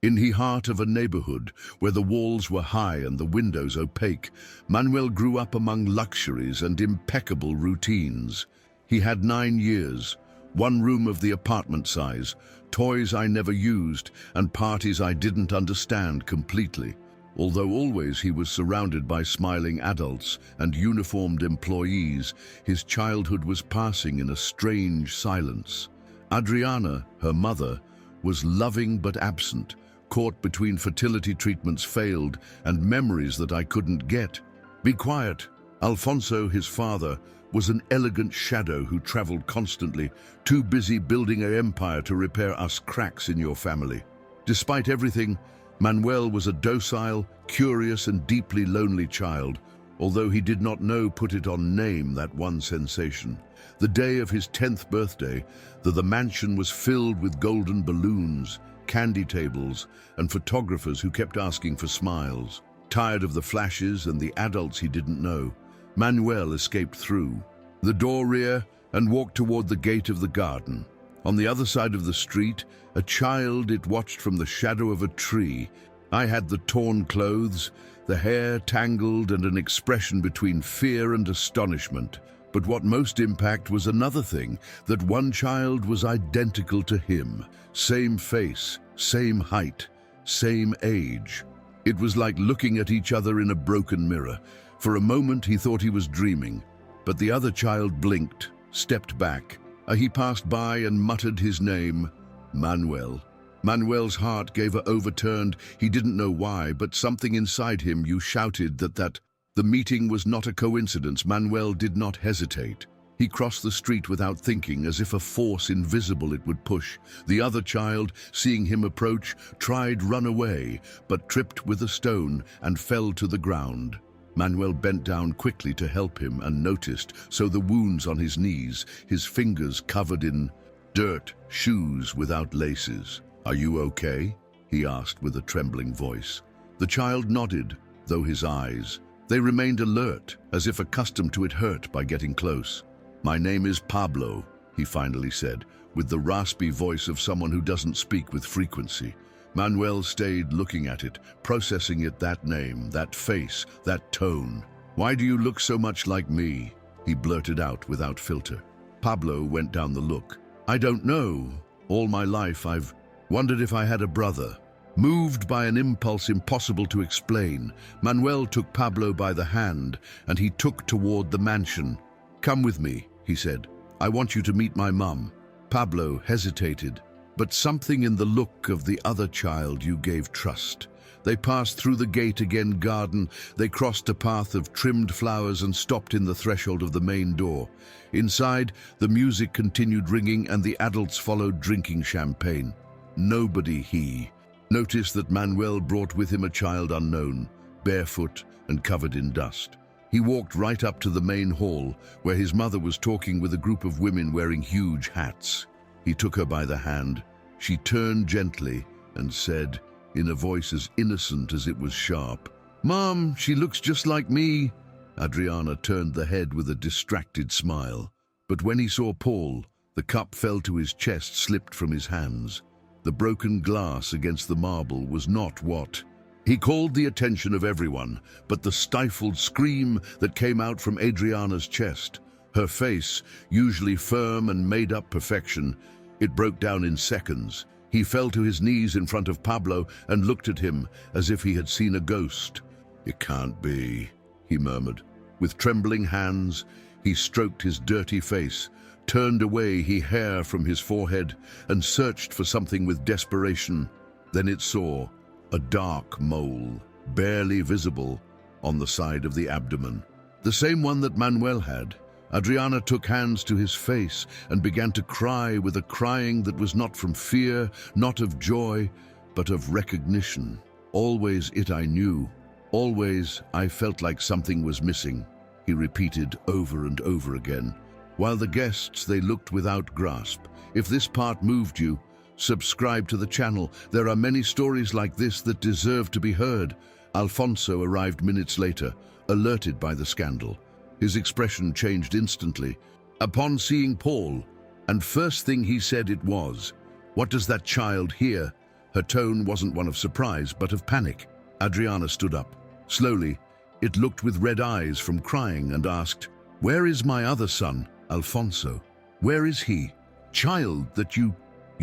In the heart of a neighborhood where the walls were high and the windows opaque, Manuel grew up among luxuries and impeccable routines. He had 9 years, one room of the apartment size, toys I never used, and parties I didn't understand completely. Although always he was surrounded by smiling adults and uniformed employees, his childhood was passing in a strange silence. Adriana, her mother, was loving but absent, caught between fertility treatments failed and memories that I couldn't get. Be quiet. Alfonso, his father, was an elegant shadow who traveled constantly, too busy building an empire to repair us cracks in your family. Despite everything, Manuel was a docile, curious and deeply lonely child, although he did not know put it on name that one sensation. The day of his 10th birthday, the mansion was filled with golden balloons, candy tables, and photographers who kept asking for smiles. Tired of the flashes and the adults he didn't know, Manuel escaped through the door rear and walked toward the gate of the garden. On the other side of the street, a child it watched from the shadow of a tree. I had the torn clothes, the hair tangled, and an expression between fear and astonishment. But what most impacted was another thing, that one child was identical to him. Same face, same height, same age. It was like looking at each other in a broken mirror. For a moment he thought he was dreaming, but the other child blinked, stepped back. He passed by and muttered his name, Manuel. Manuel's heart gave a overturned. He didn't know why, but something inside him shouted that the meeting was not a coincidence. Manuel did not hesitate. He crossed the street without thinking, as if a force invisible it would push. The other child, seeing him approach, tried run away, but tripped with a stone and fell to the ground. Manuel bent down quickly to help him and noticed, so the wounds on his knees, his fingers covered in dirt, shoes without laces. "Are you okay?" he asked with a trembling voice. The child nodded, though his eyes, they remained alert, as if accustomed to it hurt by getting close. "My name is Pablo," he finally said, with the raspy voice of someone who doesn't speak with frequency. Manuel stayed looking at it, processing it, that name, that face, that tone. "Why do you look so much like me?" he blurted out without filter. Pablo went down the look. "I don't know. All my life I've wondered if I had a brother." Moved by an impulse impossible to explain, Manuel took Pablo by the hand and he took toward the mansion. "Come with me," he said. "I want you to meet my mum." Pablo hesitated, but something in the look of the other child gave trust. They passed through the gate again garden. They crossed a path of trimmed flowers and stopped in the threshold of the main door. Inside, the music continued ringing and the adults followed drinking champagne. Nobody noticed that Manuel brought with him a child unknown, barefoot and covered in dust. He walked right up to the main hall, where his mother was talking with a group of women wearing huge hats. He took her by the hand. She turned gently and said, in a voice as innocent as it was sharp, "Mom, she looks just like me." Adriana turned the head with a distracted smile. But when he saw Paul, the cup fell to his chest, slipped from his hands. The broken glass against the marble was not what. He called the attention of everyone, but the stifled scream that came out from Adriana's chest, her face, usually firm and made up perfection, it broke down in seconds. He fell to his knees in front of Pablo and looked at him as if he had seen a ghost. "It can't be," he murmured. With trembling hands, he stroked his dirty face, turned away hair from his forehead, and searched for something with desperation. Then it saw a dark mole, barely visible, on the side of the abdomen. The same one that Manuel had. Adriana took hands to his face and began to cry with a crying that was not from fear, not of joy, but of recognition. "Always it I knew. Always I felt like something was missing," he repeated over and over again. While the guests, they looked without grasp. If this part moved you, subscribe to the channel. There are many stories like this that deserve to be heard. Alfonso arrived minutes later, alerted by the scandal. His expression changed instantly upon seeing Paul, and first thing he said it was, "What does that child here?" Her tone wasn't one of surprise, but of panic. Adriana stood up. Slowly, it looked with red eyes from crying and asked, "Where is my other son, Alfonso? Where is he? Child that you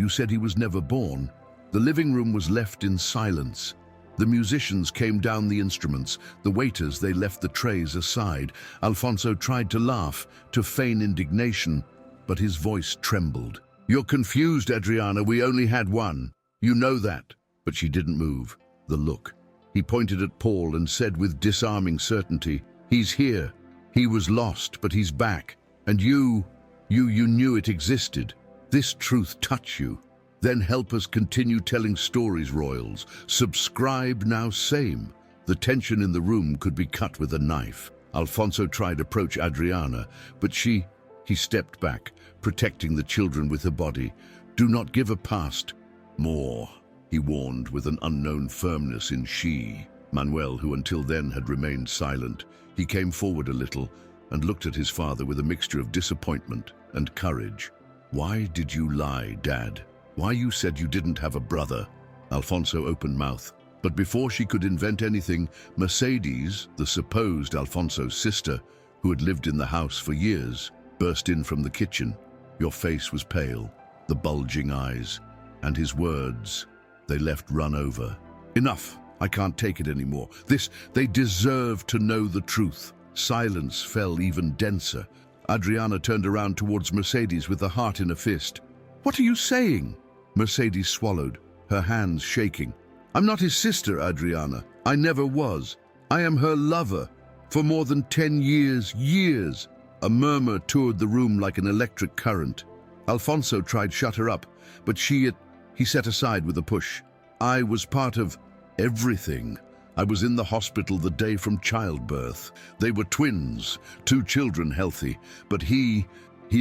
said he was never born." The living room was left in silence. The musicians came down the instruments. The waiters, they left the trays aside. Alfonso tried to laugh, to feign indignation, but his voice trembled. "You're confused, Adriana. We only had one. You know that." But she didn't move. The look. He pointed at Paul and said with disarming certainty, "He's here. He was lost, but he's back. And you knew it existed. This truth touched you. Then help us continue telling stories, royals. Subscribe now, same." The tension in the room could be cut with a knife. Alfonso tried to approach Adriana, but he stepped back, protecting the children with her body. "Do not give her past." "More," he warned with an unknown firmness in she. Manuel, who until then had remained silent, he came forward a little and looked at his father with a mixture of disappointment and courage. "Why did you lie, Dad? Why you said you didn't have a brother?" Alfonso opened mouth, but before she could invent anything, Mercedes, the supposed Alfonso's sister, who had lived in the house for years, burst in from the kitchen. Your face was pale, the bulging eyes, and his words, they left run over. "Enough, I can't take it anymore. They deserve to know the truth." Silence fell even denser. Adriana turned around towards Mercedes with her heart in a fist. "What are you saying?" Mercedes swallowed, her hands shaking. "I'm not his sister, Adriana. I never was. I am her lover. For more than 10 years. A murmur toured the room like an electric current. Alfonso tried to shut her up, but he set aside with a push. "I was part of everything. I was in the hospital the day from childbirth. They were twins, 2 children healthy, but he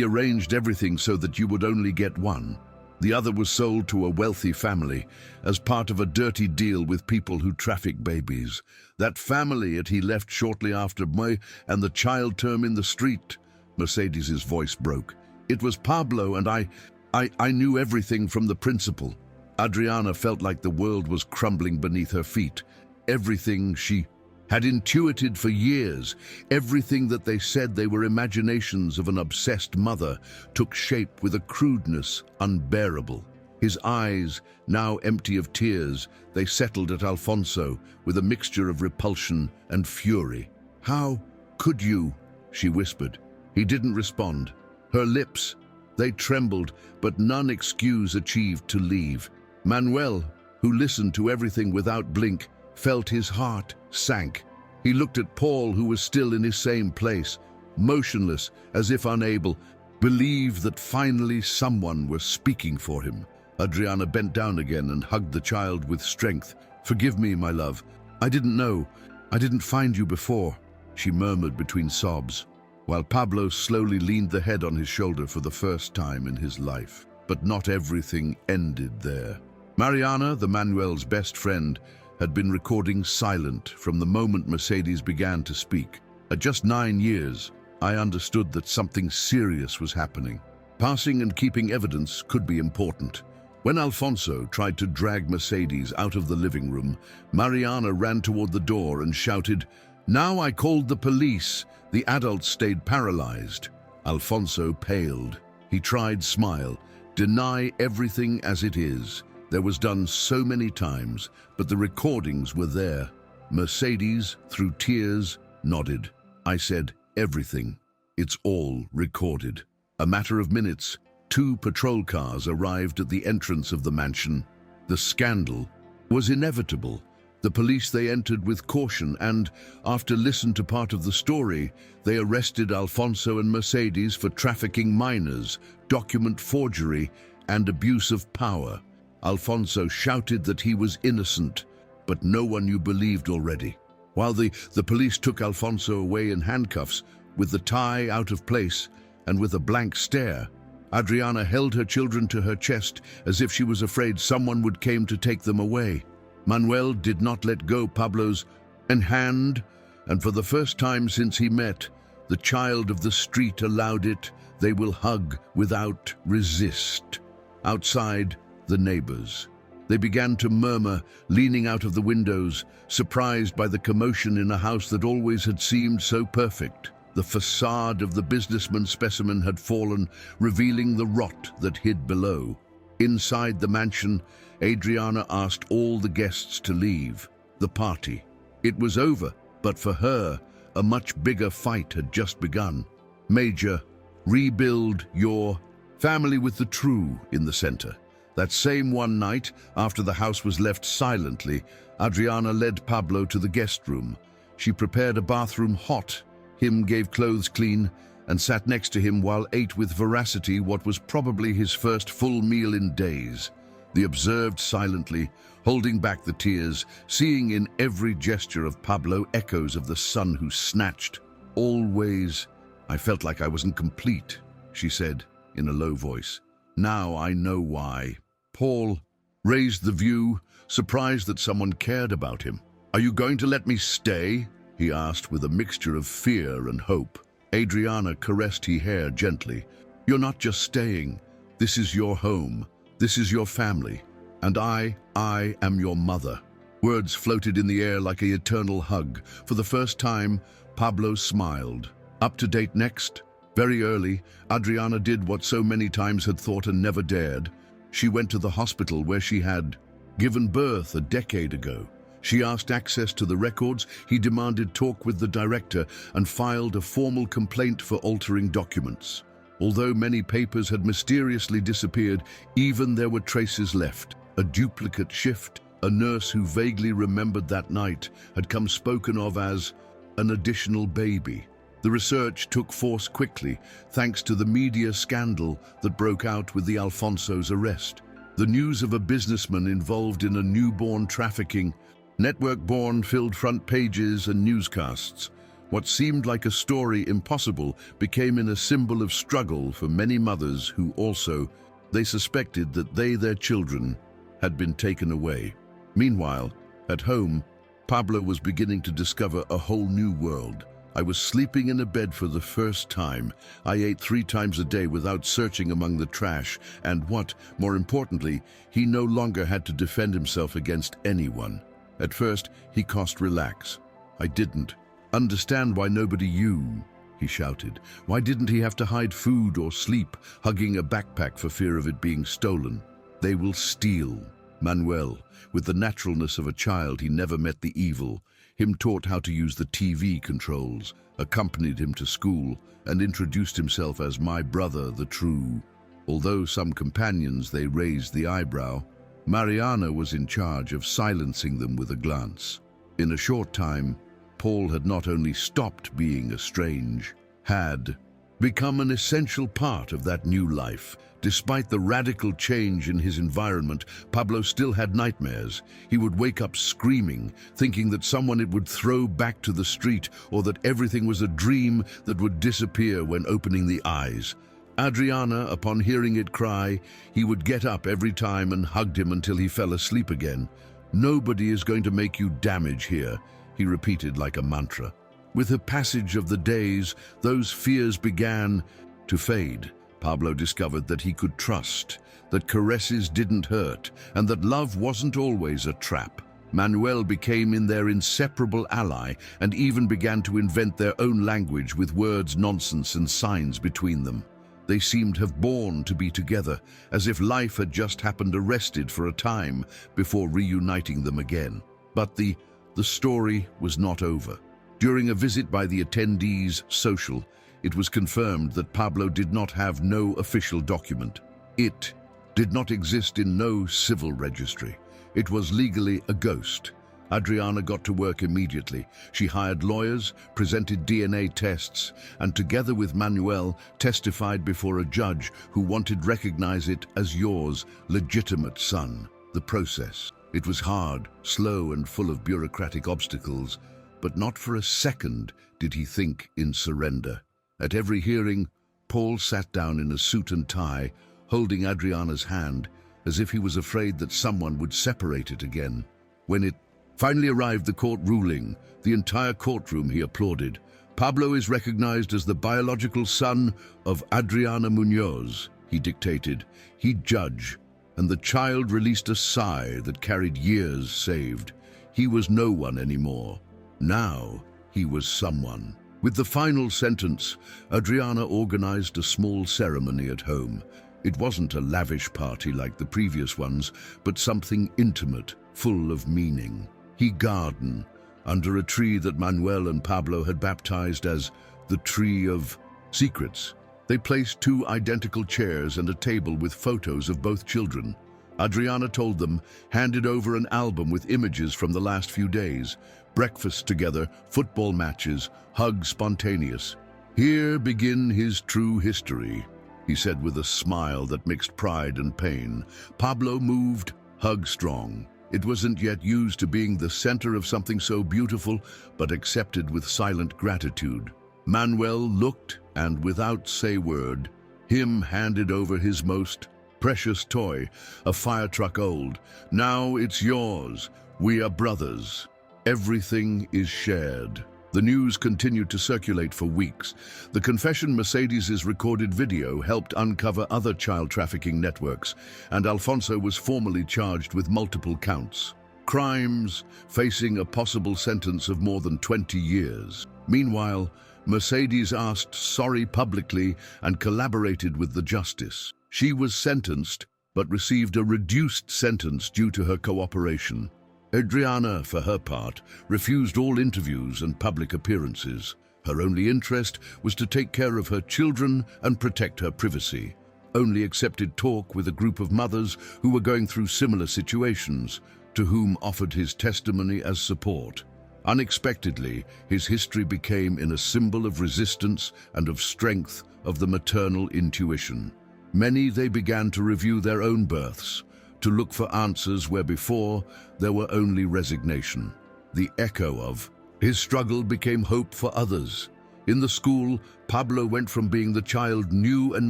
arranged everything so that you would only get one. The other was sold to a wealthy family as part of a dirty deal with people who traffic babies. That family he left shortly after me and the child term in the street." Mercedes's voice broke. "It was Pablo, and I knew everything from the principal." Adriana felt like the world was crumbling beneath her feet. Everything she had intuited for years, everything that they said they were imaginations of an obsessed mother, took shape with a crudeness unbearable. His eyes, now empty of tears, they settled at Alfonso with a mixture of repulsion and fury. "How could you?" she whispered. He didn't respond. Her lips, they trembled, but none excuse achieved to leave. Manuel, who listened to everything without blink, felt his heart sank. He looked at Paul, who was still in his same place, motionless, as if unable, believe that finally someone was speaking for him. Adriana bent down again and hugged the child with strength. "Forgive me, my love. I didn't know. I didn't find you before," she murmured between sobs, while Pablo slowly leaned the head on his shoulder for the first time in his life. But not everything ended there. Mariana, the Manuel's best friend, had been recording silent from the moment Mercedes began to speak. At just 9 years, I understood that something serious was happening. Passing and keeping evidence could be important. When Alfonso tried to drag Mercedes out of the living room, Mariana ran toward the door and shouted, "Now I called the police." The adults stayed paralyzed. Alfonso paled. He tried smile, deny everything as it is. There was done so many times, but the recordings were there. Mercedes, through tears, nodded. I said, "Everything. It's all recorded." A matter of minutes, 2 patrol cars arrived at the entrance of the mansion. The scandal was inevitable. The police, they entered with caution and, after listening to part of the story, they arrested Alfonso and Mercedes for trafficking minors, document forgery, and abuse of power. Alfonso shouted that he was innocent, but no one you believed already. While the police took Alfonso away in handcuffs, with the tie out of place and with a blank stare, Adriana held her children to her chest as if she was afraid someone would come to take them away. Manuel did not let go Pablo's hand, and for the first time since he met, the child of the street allowed it. They will hug without resist. Outside, the neighbors. They began to murmur, leaning out of the windows, surprised by the commotion in a house that always had seemed so perfect. The facade of the businessman specimen had fallen, revealing the rot that hid below. Inside the mansion, Adriana asked all the guests to leave. The party. It was over, but for her, a much bigger fight had just begun. Major, rebuild your family with the true in the center. That same one night, after the house was left silently, Adriana led Pablo to the guest room. She prepared a bathroom hot, him gave clothes clean, and sat next to him while ate with voracity what was probably his first full meal in days. They observed silently, holding back the tears, seeing in every gesture of Pablo echoes of the son who snatched. Always, I felt like I wasn't complete, she said in a low voice. Now I know why. Paul raised the view, surprised that someone cared about him. Are you going to let me stay? He asked with a mixture of fear and hope. Adriana caressed his hair gently. You're not just staying. This is your home. This is your family. And I am your mother. Words floated in the air like an eternal hug. For the first time, Pablo smiled. Up to date next. Very early, Adriana did what so many times had thought and never dared. She went to the hospital where she had given birth a decade ago. She asked access to the records, he demanded talk with the director, and filed a formal complaint for altering documents. Although many papers had mysteriously disappeared, even there were traces left. A duplicate shift, a nurse who vaguely remembered that night, had come spoken of as an additional baby. The research took force quickly, thanks to the media scandal that broke out with the Alfonso's arrest. The news of a businessman involved in a newborn trafficking network-born filled front pages and newscasts. What seemed like a story impossible became a symbol of struggle for many mothers who also, they suspected that their children had been taken away. Meanwhile, at home, Pablo was beginning to discover a whole new world. I was sleeping in a bed for the first time. I ate 3 times a day without searching among the trash, and what, more importantly, he no longer had to defend himself against anyone. At first, he cost relax. I didn't understand why nobody knew, he shouted. Why didn't he have to hide food or sleep, hugging a backpack for fear of it being stolen? They will steal. Manuel, with the naturalness of a child, he never met the evil. Him taught how to use the TV controls, accompanied him to school, and introduced himself as my brother, the true. Although some companions they raised the eyebrow, Mariana was in charge of silencing them with a glance. In a short time, Paul had not only stopped being estranged, had become an essential part of that new life. Despite the radical change in his environment, Pablo still had nightmares. He would wake up screaming, thinking that someone would throw back to the street or that everything was a dream that would disappear when opening the eyes. Adriana, upon hearing it cry, he would get up every time and hugged him until he fell asleep again. Nobody is going to make you damage here, he repeated like a mantra. With the passage of the days, those fears began to fade. Pablo discovered that he could trust, that caresses didn't hurt, and that love wasn't always a trap. Manuel became their inseparable ally and even began to invent their own language with words, nonsense, and signs between them. They seemed to have born to be together, as if life had just happened arrested for a time before reuniting them again. But the story was not over. During a visit by the attendees' social, it was confirmed that Pablo did not have no official document. It did not exist in no civil registry. It was legally a ghost. Adriana got to work immediately. She hired lawyers, presented DNA tests, and together with Manuel testified before a judge who wanted to recognize it as yours legitimate son. The process. It was hard, slow, and full of bureaucratic obstacles, but not for a second did he think in surrender. At every hearing, Paul sat down in a suit and tie, holding Adriana's hand, as if he was afraid that someone would separate it again. When it finally arrived, the court ruling, the entire courtroom, he applauded. Pablo is recognized as the biological son of Adriana Munoz, he dictated. He'd judge, and the child released a sigh that carried years saved. He was no one anymore. Now he was someone. With the final sentence, Adriana organized a small ceremony at home. It wasn't a lavish party like the previous ones, but something intimate, full of meaning. He gardened under a tree that Manuel and Pablo had baptized as the Tree of Secrets. They placed 2 identical chairs and a table with photos of both children. Adriana told them, handed over an album with images from the last few days, breakfast together, football matches, hugs spontaneous. "Here begin his true history," he said with a smile that mixed pride and pain. Pablo moved, hug strong. It wasn't yet used to being the center of something so beautiful, but accepted with silent gratitude. Manuel looked, and without say word, him handed over his most precious toy, a fire truck old. "Now it's yours. We are brothers. Everything is shared." The news continued to circulate for weeks. The confession Mercedes's recorded video helped uncover other child trafficking networks, and Alfonso was formally charged with multiple counts. Crimes, facing a possible sentence of more than 20 years. Meanwhile, Mercedes asked sorry publicly and collaborated with the justice. She was sentenced, but received a reduced sentence due to her cooperation. Adriana, for her part, refused all interviews and public appearances. Her only interest was to take care of her children and protect her privacy. Only accepted talk with a group of mothers who were going through similar situations, to whom offered his testimony as support. Unexpectedly, his history became in a symbol of resistance and of strength of the maternal intuition. Many they began to review their own births, to look for answers where before there were only resignation. The echo of his struggle became hope for others. In the school, Pablo went from being the child new and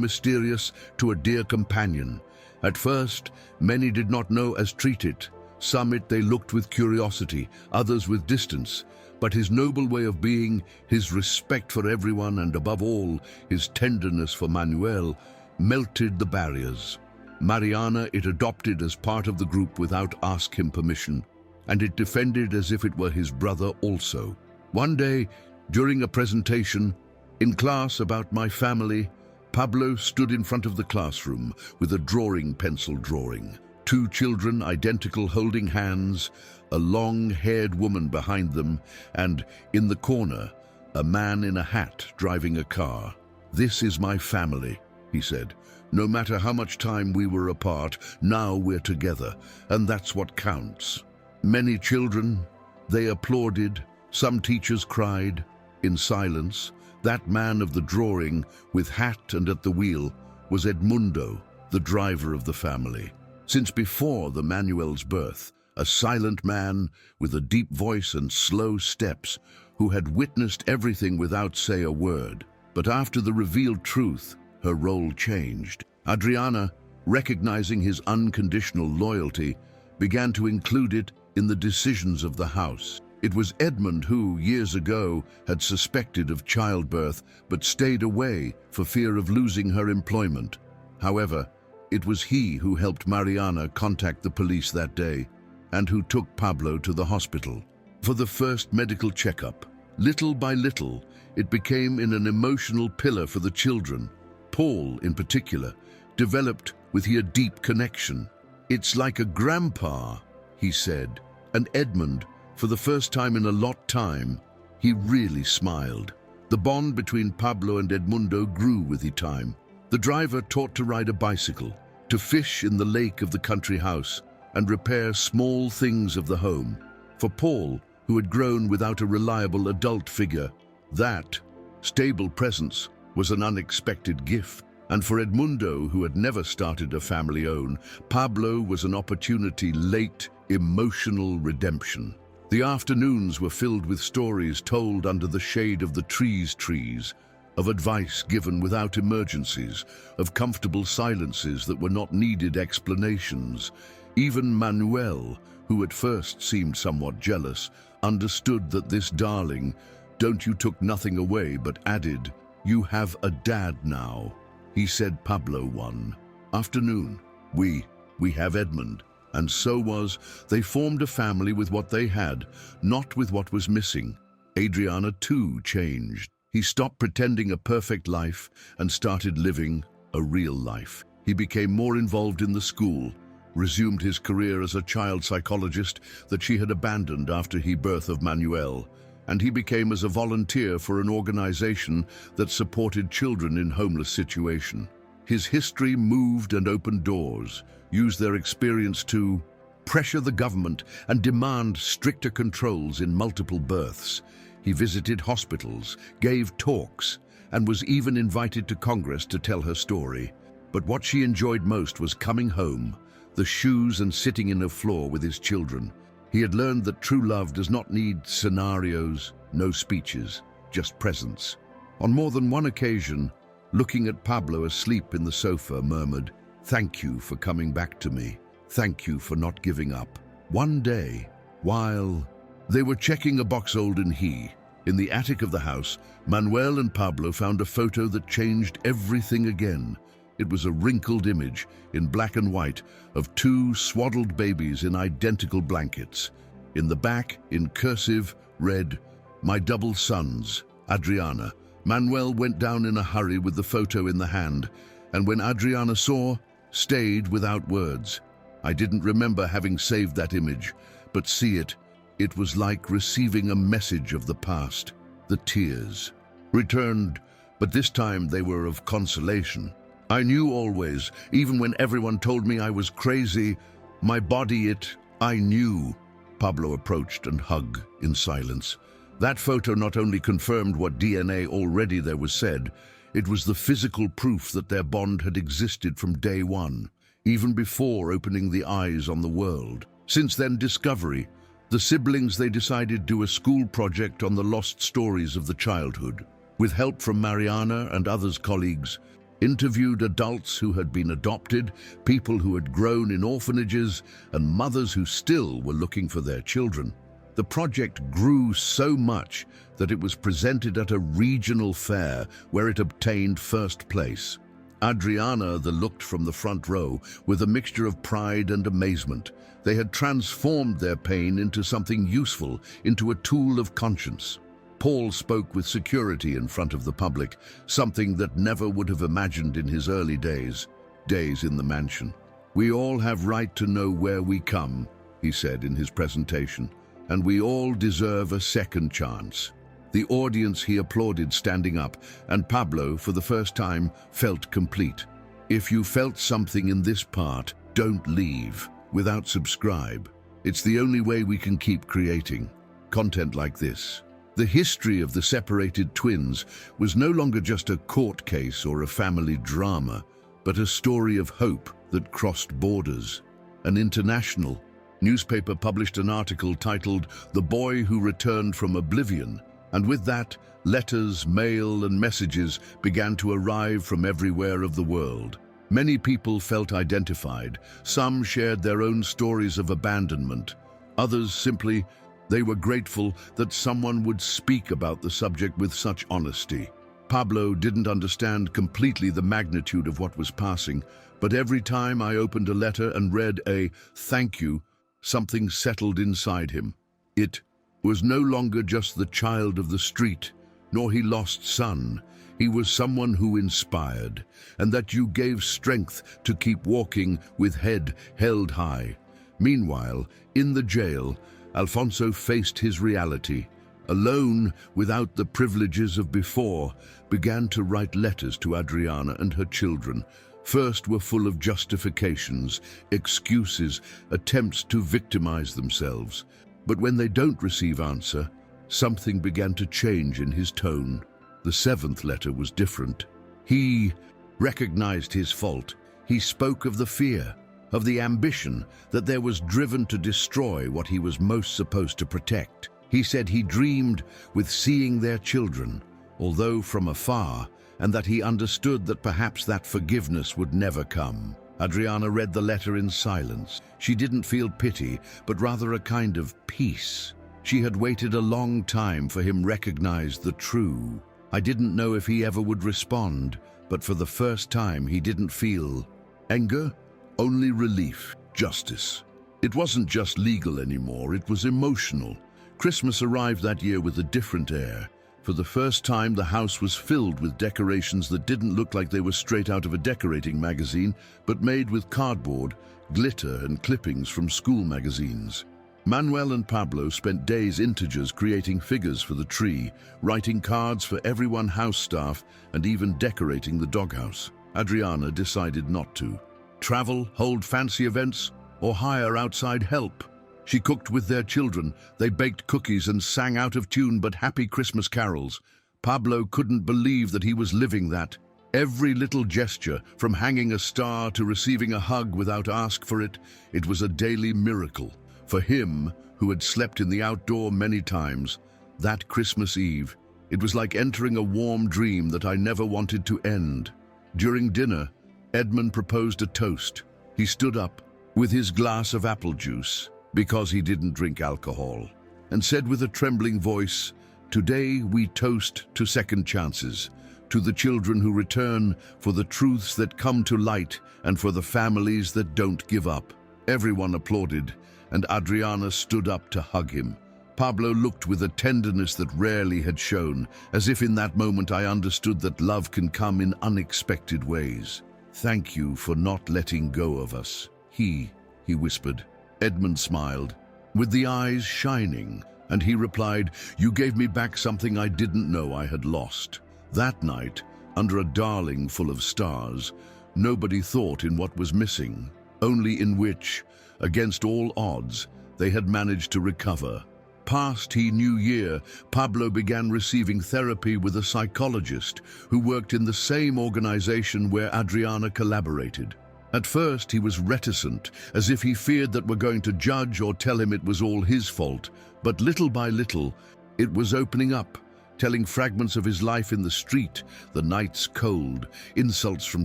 mysterious to a dear companion. At first, many did not know as treat it. Some they looked with curiosity, others with distance. But his noble way of being, his respect for everyone, and above all, his tenderness for Manuel, melted the barriers. Mariana it adopted as part of the group without asking him permission, and it defended as if it were his brother also. One day, during a presentation in class about my family, Pablo stood in front of the classroom with a drawing pencil drawing. 2 children, identical, holding hands, a long-haired woman behind them, and, in the corner, a man in a hat driving a car. "This is my family," he said. "No matter how much time we were apart, now we're together, and that's what counts." Many children, they applauded. Some teachers cried. In silence, that man of the drawing, with hat and at the wheel, was Edmundo, the driver of the family. Since before the Manuel's birth, a silent man with a deep voice and slow steps, who had witnessed everything without say a word. But after the revealed truth, her role changed. Adriana, recognizing his unconditional loyalty, began to include it in the decisions of the house. It was Edmund who, years ago, had suspected of childbirth but stayed away for fear of losing her employment. However, it was he who helped Mariana contact the police that day and who took Pablo to the hospital for the first medical checkup. Little by little, it became an emotional pillar for the children. Paul, in particular, developed with a deep connection. "It's like a grandpa," he said, and Edmund, for the first time in a long time, he really smiled. The bond between Pablo and Edmundo grew with the time. The driver taught to ride a bicycle, to fish in the lake of the country house, and repair small things of the home. For Paul, who had grown without a reliable adult figure, that stable presence was an unexpected gift. And for Edmundo, who had never started a family own, Pablo was an opportunity, late, emotional redemption. The afternoons were filled with stories told under the shade of the trees, of advice given without emergencies, of comfortable silences that were not needed explanations. Even Manuel, who at first seemed somewhat jealous, understood that this darling, don't you took nothing away, but added, "You have a dad now," he said Pablo one afternoon. We we have Edmund. And so they formed a family with what they had, not with what was missing. Adriana too changed. He stopped pretending a perfect life and started living a real life. He became more involved in the school, resumed his career as a child psychologist that she had abandoned after the birth of Manuel, and he became as a volunteer for an organization that supported children in homeless situation. His history moved and opened doors, used their experience to pressure the government and demand stricter controls in multiple births. He visited hospitals, gave talks, and was even invited to Congress to tell her story. But what she enjoyed most was coming home, the shoes and sitting in a floor with his children. He had learned that true love does not need scenarios, no speeches, just presence. On more than one occasion, looking at Pablo asleep in the sofa, murmured, "Thank you for coming back to me. Thank you for not giving up." One day, while they were checking a box in the attic of the house, Manuel and Pablo found a photo that changed everything again. It was a wrinkled image in black and white of two swaddled babies in identical blankets. In the back, in cursive, read, "My double sons, Adriana." Manuel went down in a hurry with the photo in the hand, and when Adriana saw, stayed without words. "I didn't remember having saved that image, but see it. It was like receiving a message of the past." The tears returned, but this time they were of consolation. "I knew always, even when everyone told me I was crazy, my body I knew." Pablo approached and hugged in silence. That photo not only confirmed what DNA already there was said, it was the physical proof that their bond had existed from day one, even before opening the eyes on the world. Since then discovery, the siblings they decided do a school project on the lost stories of the childhood. With help from Mariana and others colleagues, interviewed adults who had been adopted, people who had grown in orphanages, and mothers who still were looking for their children. The project grew so much that it was presented at a regional fair where it obtained first place. Adriana looked from the front row with a mixture of pride and amazement. They had transformed their pain into something useful, into a tool of conscience. Paul spoke with security in front of the public, something that never would have imagined in his early days in the mansion. "We all have right to know where we come," he said in his presentation, "and we all deserve a second chance." The audience he applauded standing up, and Pablo, for the first time, felt complete. If you felt something in this part, don't leave without subscribe. It's the only way we can keep creating content like this. The history of the separated twins was no longer just a court case or a family drama, but a story of hope that crossed borders. An international newspaper published an article titled "The Boy Who Returned from Oblivion," and with that, letters, mail, and messages began to arrive from everywhere of the world. Many people felt identified. Some shared their own stories of abandonment. Others simply they were grateful that someone would speak about the subject with such honesty. Pablo didn't understand completely the magnitude of what was passing, but every time I opened a letter and read a "thank you," something settled inside him. It was no longer just the child of the street, nor he lost son. He was someone who inspired, and that you gave strength to keep walking with head held high. Meanwhile, in the jail, Alfonso faced his reality. Alone, without the privileges of before, began to write letters to Adriana and her children. First were full of justifications, excuses, attempts to victimize themselves. But when they don't receive answer, something began to change in his tone. The seventh letter was different. He recognized his fault. He spoke of the fear, of the ambition that there was driven to destroy what he was most supposed to protect. He said he dreamed with seeing their children, although from afar, and that he understood that perhaps that forgiveness would never come. Adriana read the letter in silence. She didn't feel pity, but rather a kind of peace. She had waited a long time for him to recognize the true. I didn't know if he ever would respond, but for the first time he didn't feel anger, Only relief, justice. It wasn't just legal anymore, it was emotional. Christmas arrived that year with a different air. For the first time, the house was filled with decorations that didn't look like they were straight out of a decorating magazine, but made with cardboard, glitter, and clippings from school magazines. Manuel and Pablo spent days integers creating figures for the tree, writing cards for everyone house staff, and even decorating the doghouse. Adriana decided not to. Travel, hold fancy events, or hire outside help. She cooked with their children, they baked cookies and sang out of tune but happy Christmas carols. Pablo couldn't believe that he was living that. Every little gesture, from hanging a star to receiving a hug without ask for it, it was a daily miracle. For him, who had slept in the outdoor many times, that Christmas Eve, it was like entering a warm dream that I never wanted to end. During dinner, Edmund proposed a toast. He stood up with his glass of apple juice, because he didn't drink alcohol, and said with a trembling voice, "Today we toast to second chances, to the children who return, for the truths that come to light, and for the families that don't give up." Everyone applauded, and Adriana stood up to hug him. Pablo looked with a tenderness that rarely had shown, as if in that moment I understood that love can come in unexpected ways. "Thank you for not letting go of us." He whispered. Edmund smiled, with the eyes shining, and he replied, "You gave me back something I didn't know I had lost." That night, under a darling full of stars, nobody thought in what was missing, only in which, against all odds, they had managed to recover. Past New Year, Pablo began receiving therapy with a psychologist who worked in the same organization where Adriana collaborated. At first, he was reticent, as if he feared that we're going to judge or tell him it was all his fault. But little by little, it was opening up, telling fragments of his life in the street, the nights cold, insults from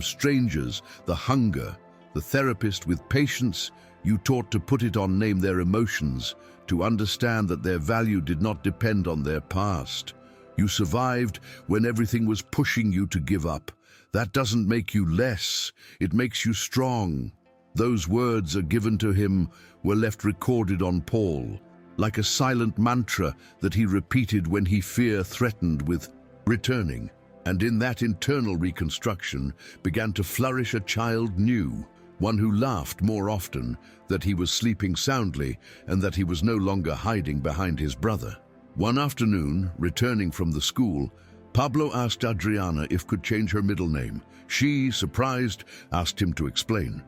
strangers, the hunger. The therapist, with patience, you taught to put it on, name their emotions, to understand that their value did not depend on their past. You survived when everything was pushing you to give up. That doesn't make you less, it makes you strong. Those words are given to him, were left recorded on Paul, like a silent mantra that he repeated when he fear threatened with returning. And in that internal reconstruction began to flourish a child new, one who laughed more often, that he was sleeping soundly, and that he was no longer hiding behind his brother. One afternoon, returning from the school, Pablo asked Adriana if could change her middle name. She, surprised, asked him to explain.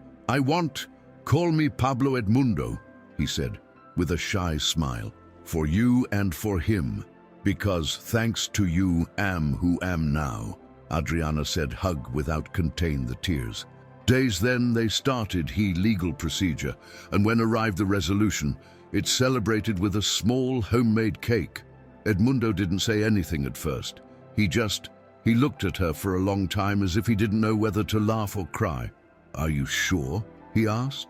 Call me Pablo Edmundo," he said, with a shy smile. "For you and for him, because thanks to you am who am now," Adriana said, hug without contain the tears. Days then they started legal procedure, and when arrived the resolution, it celebrated with a small homemade cake. Edmundo didn't say anything at first. He looked at her for a long time as if he didn't know whether to laugh or cry. "Are you sure?" he asked.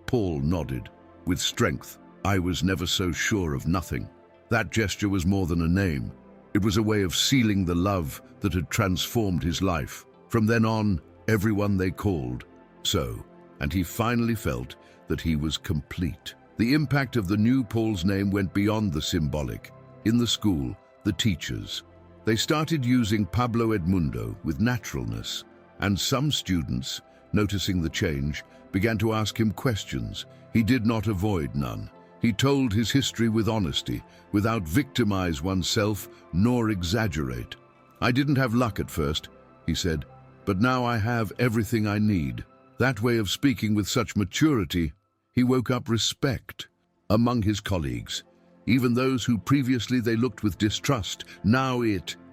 Paul nodded, with strength. "I was never so sure of nothing." That gesture was more than a name. It was a way of sealing the love that had transformed his life. From then on, everyone they called so, and he finally felt that he was complete. The impact of the new Paul's name went beyond the symbolic. In the school, the teachers, they started using Pablo Edmundo with naturalness, and some students, noticing the change, began to ask him questions. He did not avoid none. He told his history with honesty, without victimize oneself nor exaggerate. "I didn't have luck at first," he said, "but now I have everything I need." That way of speaking with such maturity, he woke up respect among his colleagues. Even those who previously they looked with distrust, now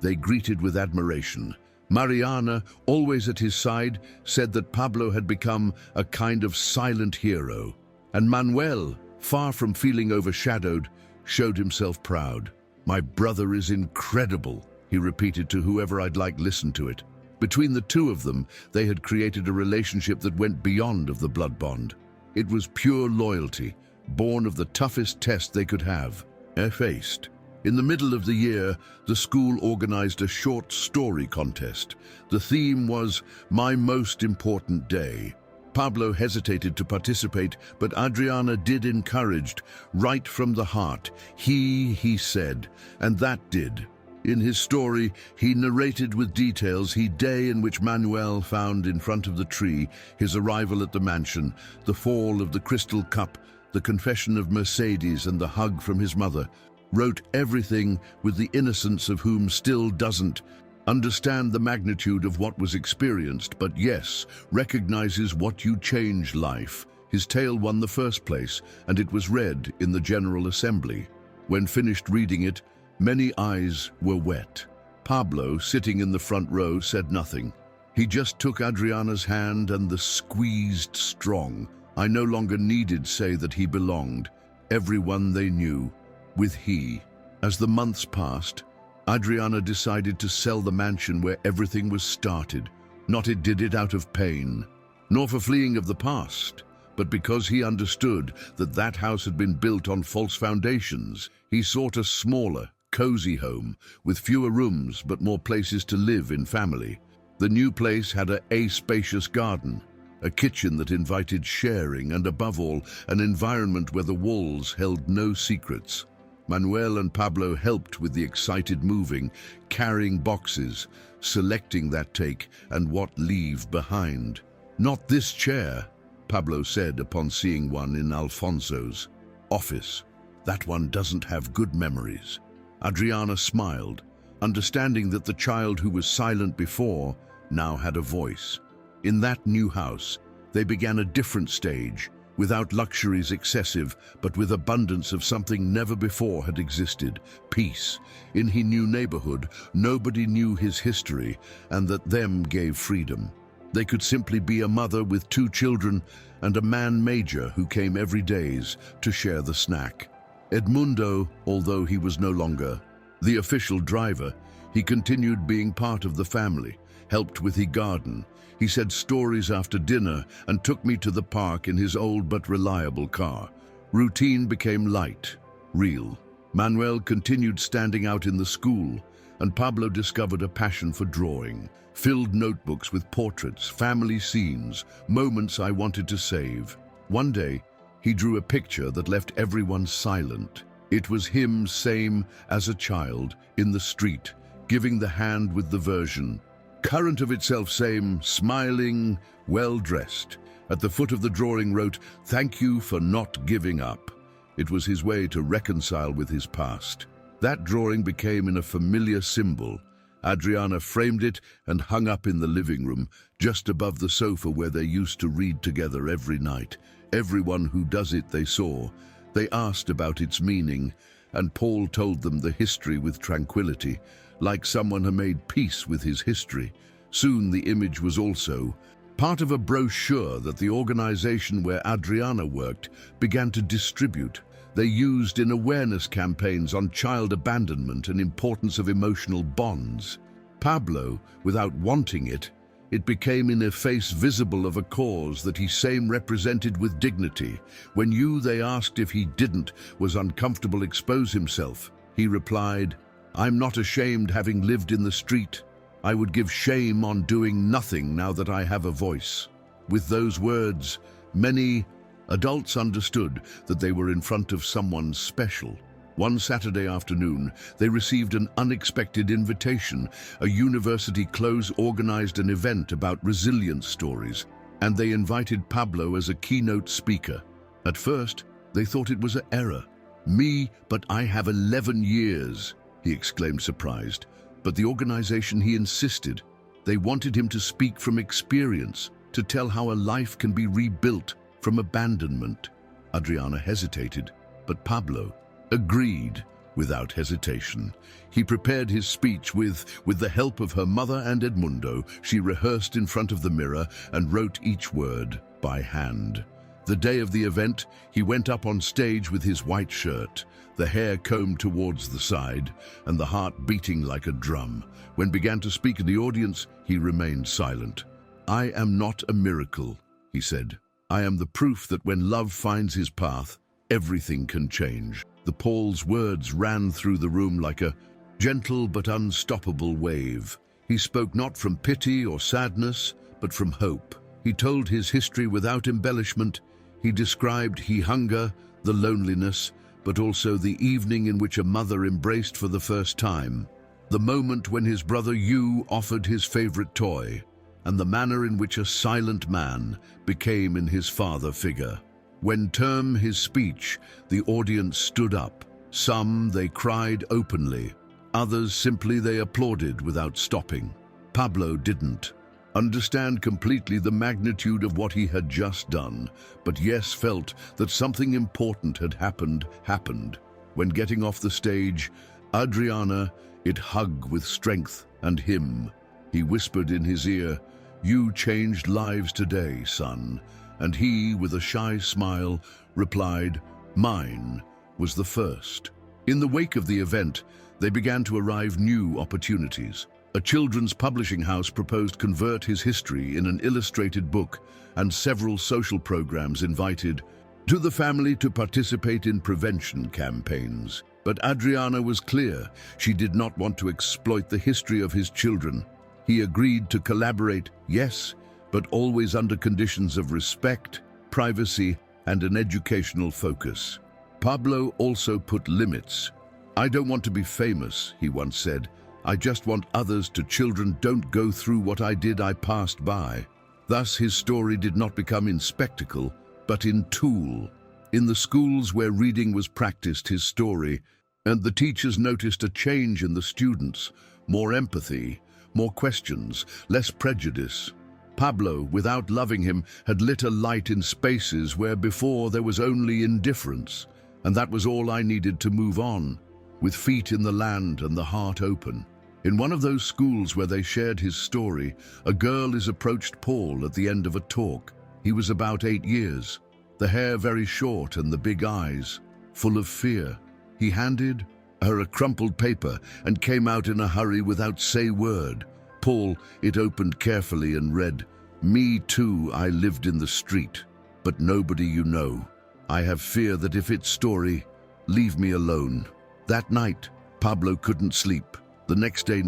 they greeted with admiration. Mariana, always at his side, said that Pablo had become a kind of silent hero. And Manuel, far from feeling overshadowed, showed himself proud. "My brother is incredible," he repeated to whoever I'd like listen to it. Between the two of them, they had created a relationship that went beyond of the blood bond. It was pure loyalty, born of the toughest test they could have faced. In the middle of the year, the school organized a short story contest. The theme was My Most Important Day. Pablo hesitated to participate, but Adriana did encouraged, right from the heart. He said, and that did. In his story, he narrated with details the day in which Manuel found in front of the tree, his arrival at the mansion, the fall of the crystal cup, the confession of Mercedes and the hug from his mother. Wrote everything with the innocence of whom still doesn't understand the magnitude of what was experienced, but yes, recognizes what you change life. His tale won the first place, and it was read in the General Assembly. When finished reading it, many eyes were wet. Pablo, sitting in the front row, said nothing. He just took Adriana's hand and the squeezed strong. I no longer needed say that he belonged. Everyone they knew, with he. As the months passed, Adriana decided to sell the mansion where everything was started. Not it did it out of pain, nor for fleeing of the past, but because he understood that that house had been built on false foundations. He sought a smaller, cozy home, with fewer rooms but more places to live in family. The new place had a spacious garden, a kitchen that invited sharing, and above all, an environment where the walls held no secrets. Manuel and Pablo helped with the excited moving, carrying boxes, selecting that take and what leave behind. Not this chair, Pablo said upon seeing one in Alfonso's office. That one doesn't have good memories. Adriana smiled, understanding that the child who was silent before now had a voice. In that new house, they began a different stage, without luxuries excessive, but with abundance of something never before had existed, peace. In his new neighborhood, nobody knew his history, and that them gave freedom. They could simply be a mother with 2 children and a man major who came every days to share the snack. Edmundo, although he was no longer the official driver, he continued being part of the family, helped with the garden. He said stories after dinner and took me to the park in his old but reliable car. Routine became light, real. Manuel continued standing out in the school, and Pablo discovered a passion for drawing, filled notebooks with portraits, family scenes, moments I wanted to save. One day, he drew a picture that left everyone silent. It was him, same as a child, in the street, giving the hand with the version. Current of itself same, smiling, well-dressed. At the foot of the drawing wrote, "Thank you for not giving up." It was his way to reconcile with his past. That drawing became in a familiar symbol. Adriana framed it and hung up in the living room, just above the sofa where they used to read together every night. Everyone who does it they saw. They asked about its meaning, and Paul told them the history with tranquility, like someone had made peace with his history. Soon the image was also part of a brochure that the organization where Adriana worked began to distribute. They used in awareness campaigns on child abandonment and importance of emotional bonds. Pablo, without wanting it, it became in a face visible of a cause that he same represented with dignity. When they asked if he didn't, was uncomfortable expose himself, he replied, "I'm not ashamed having lived in the street. I would give shame on doing nothing now that I have a voice." With those words, many adults understood that they were in front of someone special. One Saturday afternoon, they received an unexpected invitation. A university close organized an event about resilience stories, and they invited Pablo as a keynote speaker. At first, they thought it was an error. "Me, but I have 11 years, he exclaimed surprised. But the organization, he insisted. They wanted him to speak from experience, to tell how a life can be rebuilt from abandonment. Adriana hesitated, but Pablo agreed without hesitation. He prepared his speech with the help of her mother and Edmundo. She rehearsed in front of the mirror and wrote each word by hand. The day of the event, he went up on stage with his white shirt, the hair combed towards the side, and the heart beating like a drum. When began to speak in the audience, he remained silent. "I am not a miracle," he said. "I am the proof that when love finds his path, everything can change." The Paul's words ran through the room like a gentle but unstoppable wave. He spoke not from pity or sadness, but from hope. He told his history without embellishment. He described the hunger, the loneliness, but also the evening in which a mother embraced for the first time, the moment when his brother Yu offered his favorite toy, and the manner in which a silent man became in his father figure. When term his speech, the audience stood up. Some they cried openly, others simply they applauded without stopping. Pablo didn't understand completely the magnitude of what he had just done, but yes, felt that something important had happened. When getting off the stage, Adriana, it hugged with strength, and him. He whispered in his ear, "You changed lives today, son." And he, with a shy smile, replied, "Mine was the first." In the wake of the event, they began to arrive new opportunities. A children's publishing house proposed convert his history in an illustrated book, and several social programs invited to the family to participate in prevention campaigns. But Adriana was clear. She did not want to exploit the history of his children. He agreed to collaborate, yes, but always under conditions of respect, privacy, and an educational focus. Pablo also put limits. "I don't want to be famous," he once said. "I just want others to children don't go through what I did. I passed by." Thus his story did not become in spectacle, but in tool. In the schools where reading was practiced, his story, and the teachers noticed a change in the students, more empathy, more questions, less prejudice. Pablo, without loving him, had lit a light in spaces where before there was only indifference, and that was all I needed to move on, with feet in the land and the heart open. In one of those schools where they shared his story, a girl approached Paul at the end of a talk. He was about 8 years, the hair very short and the big eyes, full of fear. He handed her a crumpled paper and came out in a hurry without say word. Paul, it opened carefully and read, "Me too, I lived in the street, but nobody you know. I have fear that if it's story, leave me alone." That night, Pablo couldn't sleep. The next day,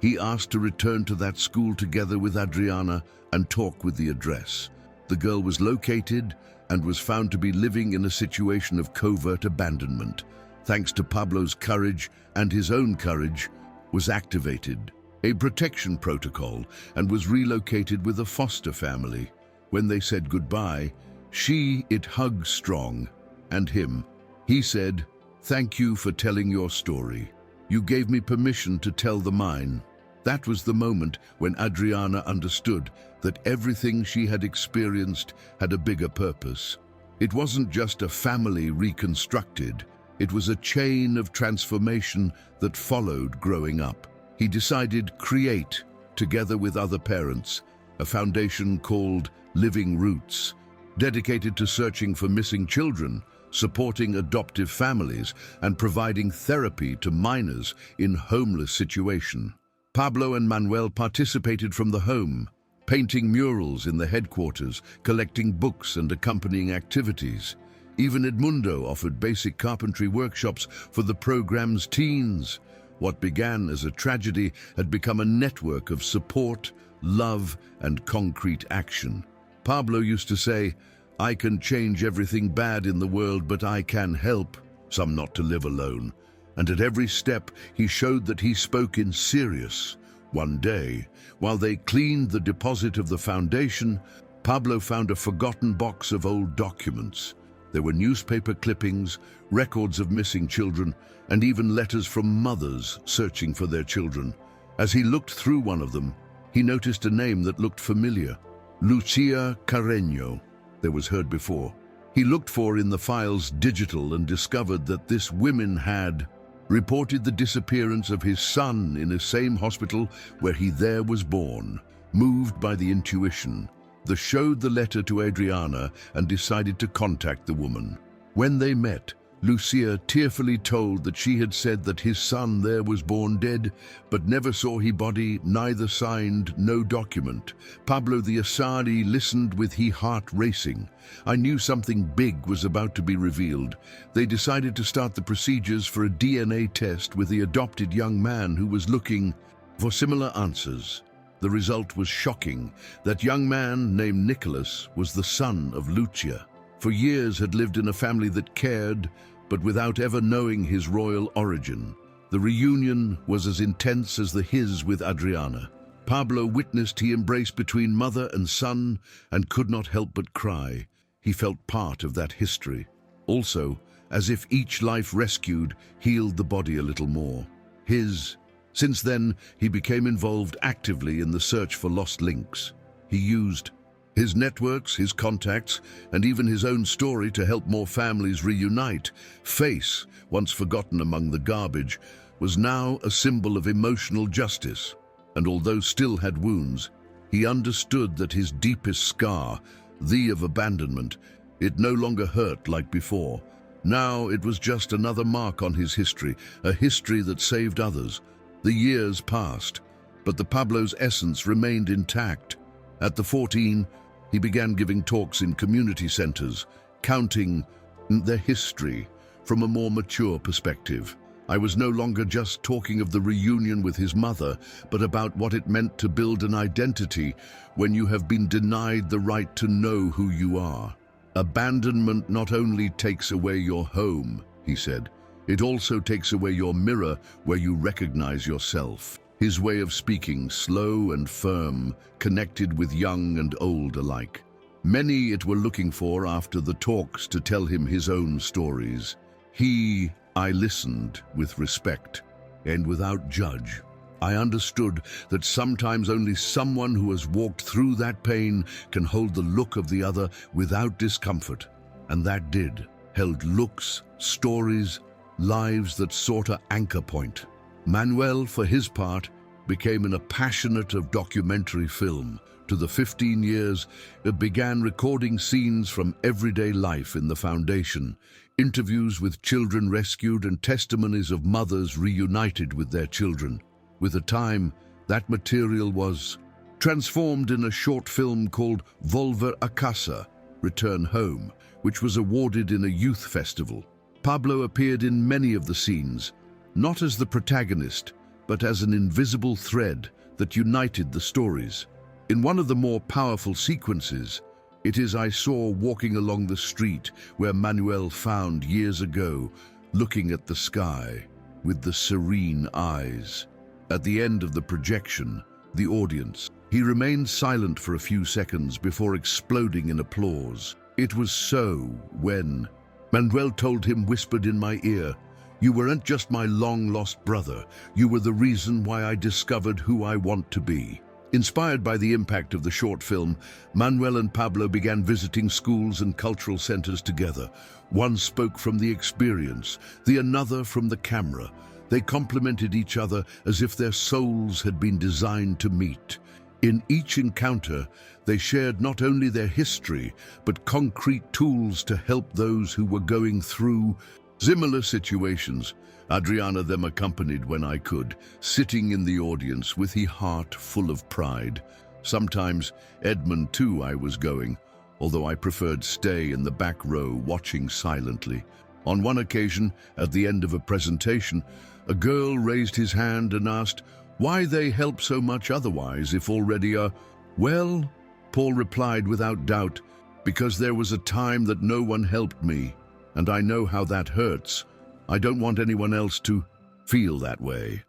he asked to return to that school together with Adriana and talk with the address. The girl was located and was found to be living in a situation of covert abandonment. Thanks to Pablo's courage, and his own courage was activated a protection protocol and was relocated with a foster family. When they said goodbye, it hugged strong, and him. He said, "Thank you for telling your story. You gave me permission to tell the mine." That was the moment when Adriana understood that everything she had experienced had a bigger purpose. It wasn't just a family reconstructed, it was a chain of transformation that followed growing up. He decided create, together with other parents, a foundation called Living Roots, dedicated to searching for missing children, supporting adoptive families, and providing therapy to minors in homeless situation. Pablo and Manuel participated from the home, painting murals in the headquarters, collecting books and accompanying activities. Even Edmundo offered basic carpentry workshops for the program's teens. What began as a tragedy had become a network of support, love, and concrete action. Pablo used to say, "I can change everything bad in the world, but I can help some not to live alone." And at every step, he showed that he spoke in serious. One day, while they cleaned the deposit of the foundation, Pablo found a forgotten box of old documents. There were newspaper clippings, records of missing children, and even letters from mothers searching for their children. As he looked through one of them, he noticed a name that looked familiar. Lucia Carreño. There was heard before. He looked for in the files digital and discovered that this woman had reported the disappearance of his son in the same hospital where he there was born. Moved by the intuition, they showed the letter to Adriana and decided to contact the woman. When they met, Lucia tearfully told that she had said that his son there was born dead, but never saw his body, neither signed, no document. Pablo the Asadi listened with his heart racing. I knew something big was about to be revealed. They decided to start the procedures for a DNA test with the adopted young man who was looking for similar answers. The result was shocking. That young man named Nicholas was the son of Lucia. For years had lived in a family that cared, but without ever knowing his royal origin. The reunion was as intense as his with Adriana. Pablo witnessed the embrace between mother and son and could not help but cry. He felt part of that history. Also, as if each life rescued healed the body a little more. Since then, he became involved actively in the search for lost links. He used his networks, his contacts, and even his own story to help more families reunite. Face, once forgotten among the garbage, was now a symbol of emotional justice. And although still had wounds, he understood that his deepest scar, the of abandonment, it no longer hurt like before. Now it was just another mark on his history, a history that saved others. The years passed, but the Pablo's essence remained intact. At the 14, he began giving talks in community centers, counting their history from a more mature perspective. I was no longer just talking of the reunion with his mother, but about what it meant to build an identity when you have been denied the right to know who you are. Abandonment not only takes away your home, he said, it also takes away your mirror where you recognize yourself. His way of speaking, slow and firm, connected with young and old alike. Many it were looking for after the talks to tell him his own stories. I listened with respect and without judge. I understood that sometimes only someone who has walked through that pain can hold the look of the other without discomfort. And that held looks, stories, lives that sought an anchor point. Manuel, for his part, became a passionate of documentary film. To the 15 years, it began recording scenes from everyday life in the foundation, interviews with children rescued and testimonies of mothers reunited with their children. With a time, that material was transformed in a short film called Volver a Casa, Return Home, which was awarded in a youth festival. Pablo appeared in many of the scenes, not as the protagonist, but as an invisible thread that united the stories. In one of the more powerful sequences, it is I saw walking along the street where Manuel found years ago, looking at the sky with the serene eyes. At the end of the projection, the audience, he remained silent for a few seconds before exploding in applause. It was so when Manuel told him, whispered in my ear, "You weren't just my long-lost brother. You were the reason why I discovered who I want to be." Inspired by the impact of the short film, Manuel and Pablo began visiting schools and cultural centers together. One spoke from the experience, the another from the camera. They complemented each other as if their souls had been designed to meet. In each encounter, they shared not only their history, but concrete tools to help those who were going through similar situations. Adriana them accompanied when I could, sitting in the audience with her heart full of pride. Sometimes Edmund too I was going, although I preferred stay in the back row watching silently. On one occasion, at the end of a presentation, a girl raised his hand and asked why they help so much otherwise if already well, Paul replied without doubt, because there was a time that no one helped me, and I know how that hurts. I don't want anyone else to feel that way.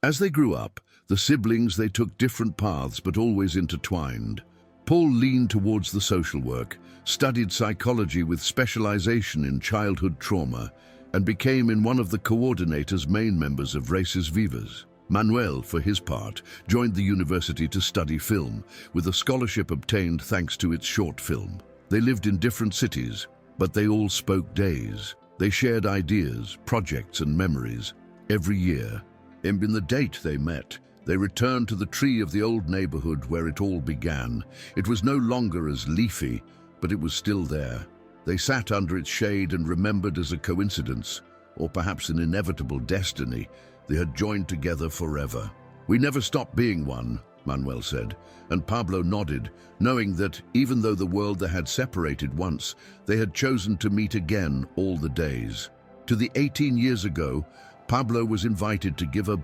As they grew up, the siblings, they took different paths but always intertwined. Paul leaned towards the social work, studied psychology with specialization in childhood trauma, and became in one of the coordinators' main members of Races Vivas. Manuel, for his part, joined the university to study film, with a scholarship obtained thanks to its short film. They lived in different cities, but they all spoke days. They shared ideas, projects, and memories. Every year, in the date they met, they returned to the tree of the old neighborhood where it all began. It was no longer as leafy, but it was still there. They sat under its shade and remembered as a coincidence, or perhaps an inevitable destiny, they had joined together forever. "We never stopped being one," Manuel said, and Pablo nodded, knowing that even though the world they had separated once, they had chosen to meet again all the days. To the 18 years ago, Pablo was invited to give a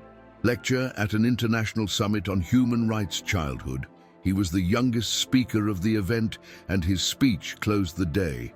lecture at an international summit on human rights childhood. He was the youngest speaker of the event, and his speech closed the day.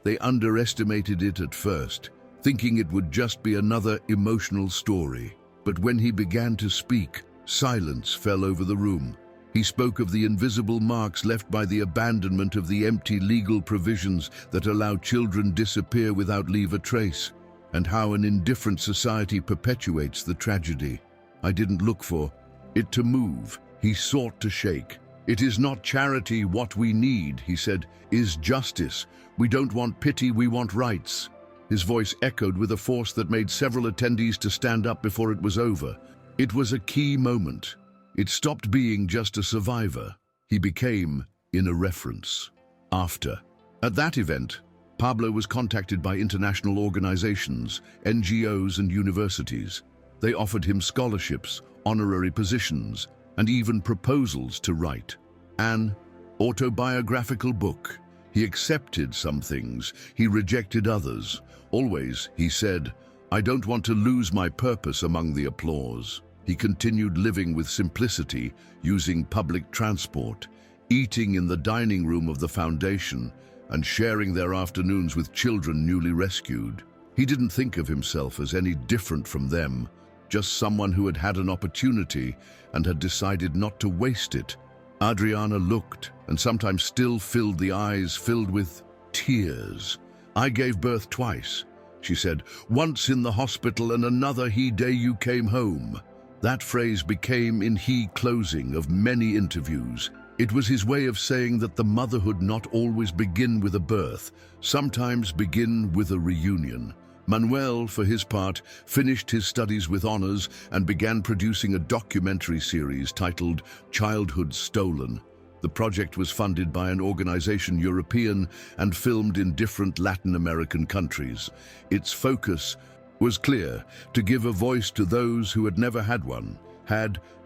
They underestimated it at first, thinking it would just be another emotional story. But when he began to speak, silence fell over the room. He spoke of the invisible marks left by the abandonment of the empty legal provisions that allow children disappear without leave a trace, and how an indifferent society perpetuates the tragedy. I didn't look for it to move. He sought to shake. "It is not charity what we need," he said, "is justice. We don't want pity, we want rights." His voice echoed with a force that made several attendees to stand up before it was over. It was a key moment. It stopped being just a survivor. He became in a reference. At that event, Pablo was contacted by international organizations, NGOs, and universities. They offered him scholarships, honorary positions, and even proposals to write an autobiographical book. He accepted some things, he rejected others. Always, he said, "I don't want to lose my purpose among the applause." He continued living with simplicity, using public transport, eating in the dining room of the foundation, and sharing their afternoons with children newly rescued. He didn't think of himself as any different from them, just someone who had had an opportunity and had decided not to waste it. Adriana looked, and sometimes still filled the eyes filled with tears. "I gave birth twice," she said, "once in the hospital and another he day you came home." That phrase became in he closing of many interviews. It was his way of saying that the motherhood not always begin with a birth, sometimes begin with a reunion. Manuel, for his part, finished his studies with honors and began producing a documentary series titled Childhood Stolen. The project was funded by an organization European and filmed in different Latin American countries. Its focus was clear: to give a voice to those who had never had one.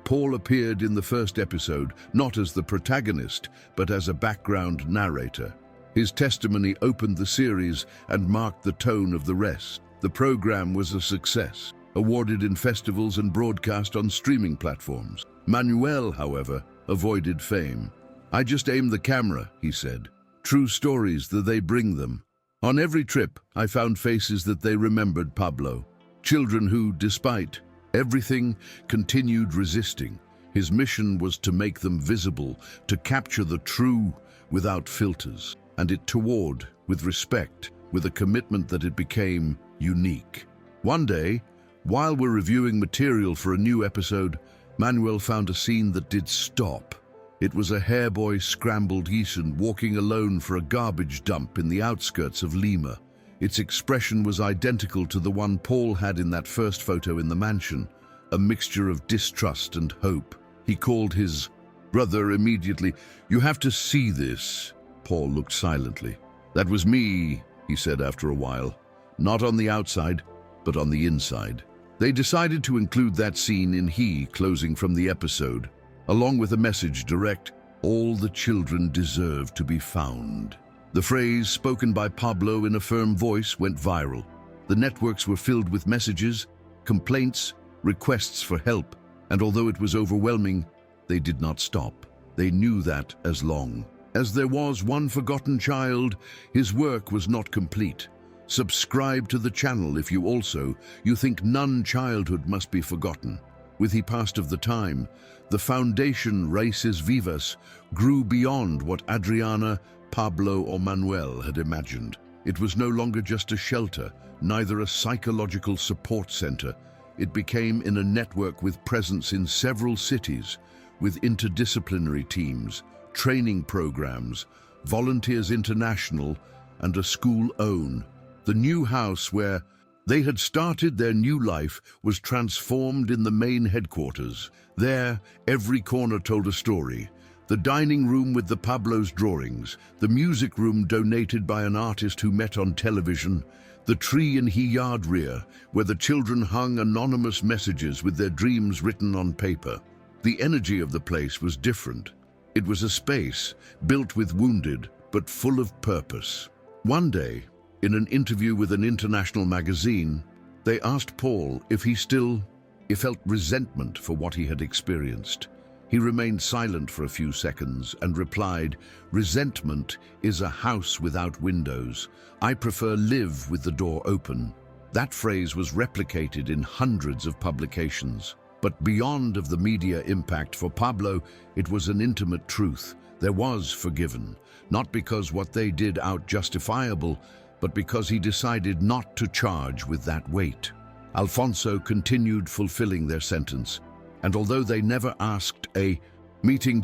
Paul appeared in the first episode, not as the protagonist, but as a background narrator. His testimony opened the series and marked the tone of the rest. The program was a success, awarded in festivals and broadcast on streaming platforms. Manuel, however, avoided fame. "I just aim the camera," he said. "True stories, that they bring them." On every trip, I found faces that they remembered Pablo. Children who, despite everything, continued resisting. His mission was to make them visible, to capture the true without filters, and it toward with respect, with a commitment that it became unique. One day, while we're reviewing material for a new episode, Manuel found a scene that did stop. It was a hairboy scrambled Ethan walking alone for a garbage dump in the outskirts of Lima. Its expression was identical to the one Paul had in that first photo in the mansion, a mixture of distrust and hope. He called his brother immediately. "You have to see this." Paul looked silently. "That was me," he said after a while. "Not on the outside, but on the inside." They decided to include that scene in he closing from the episode, along with a message direct: all the children deserve to be found. The phrase, spoken by Pablo in a firm voice, went viral. The networks were filled with messages, complaints, requests for help, and although it was overwhelming, they did not stop. They knew that as long as there was one forgotten child, his work was not complete. Subscribe to the channel if you think none childhood must be forgotten. With he passed of the time, the foundation Raíces Vivas grew beyond what Adriana, Pablo, or Manuel had imagined. It was no longer just a shelter, neither a psychological support center. It became in a network with presence in several cities, with interdisciplinary teams, training programs, Volunteers International, and a school-own. The new house where they had started their new life was transformed in the main headquarters. There, every corner told a story. The dining room with the Pablo's drawings, the music room donated by an artist who met on television, the tree in he yard rear, where the children hung anonymous messages with their dreams written on paper. The energy of the place was different. It was a space built with wounded, but full of purpose. One day, in an interview with an international magazine, they asked Paul if he still He felt resentment for what he had experienced. He remained silent for a few seconds and replied, "Resentment is a house without windows. I prefer live with the door open." That phrase was replicated in hundreds of publications. But beyond of the media impact, for Pablo, it was an intimate truth. There was forgiven, not because what they did out justifiable, but because he decided not to charge with that weight. Alfonso continued fulfilling their sentence, and although they never asked a meeting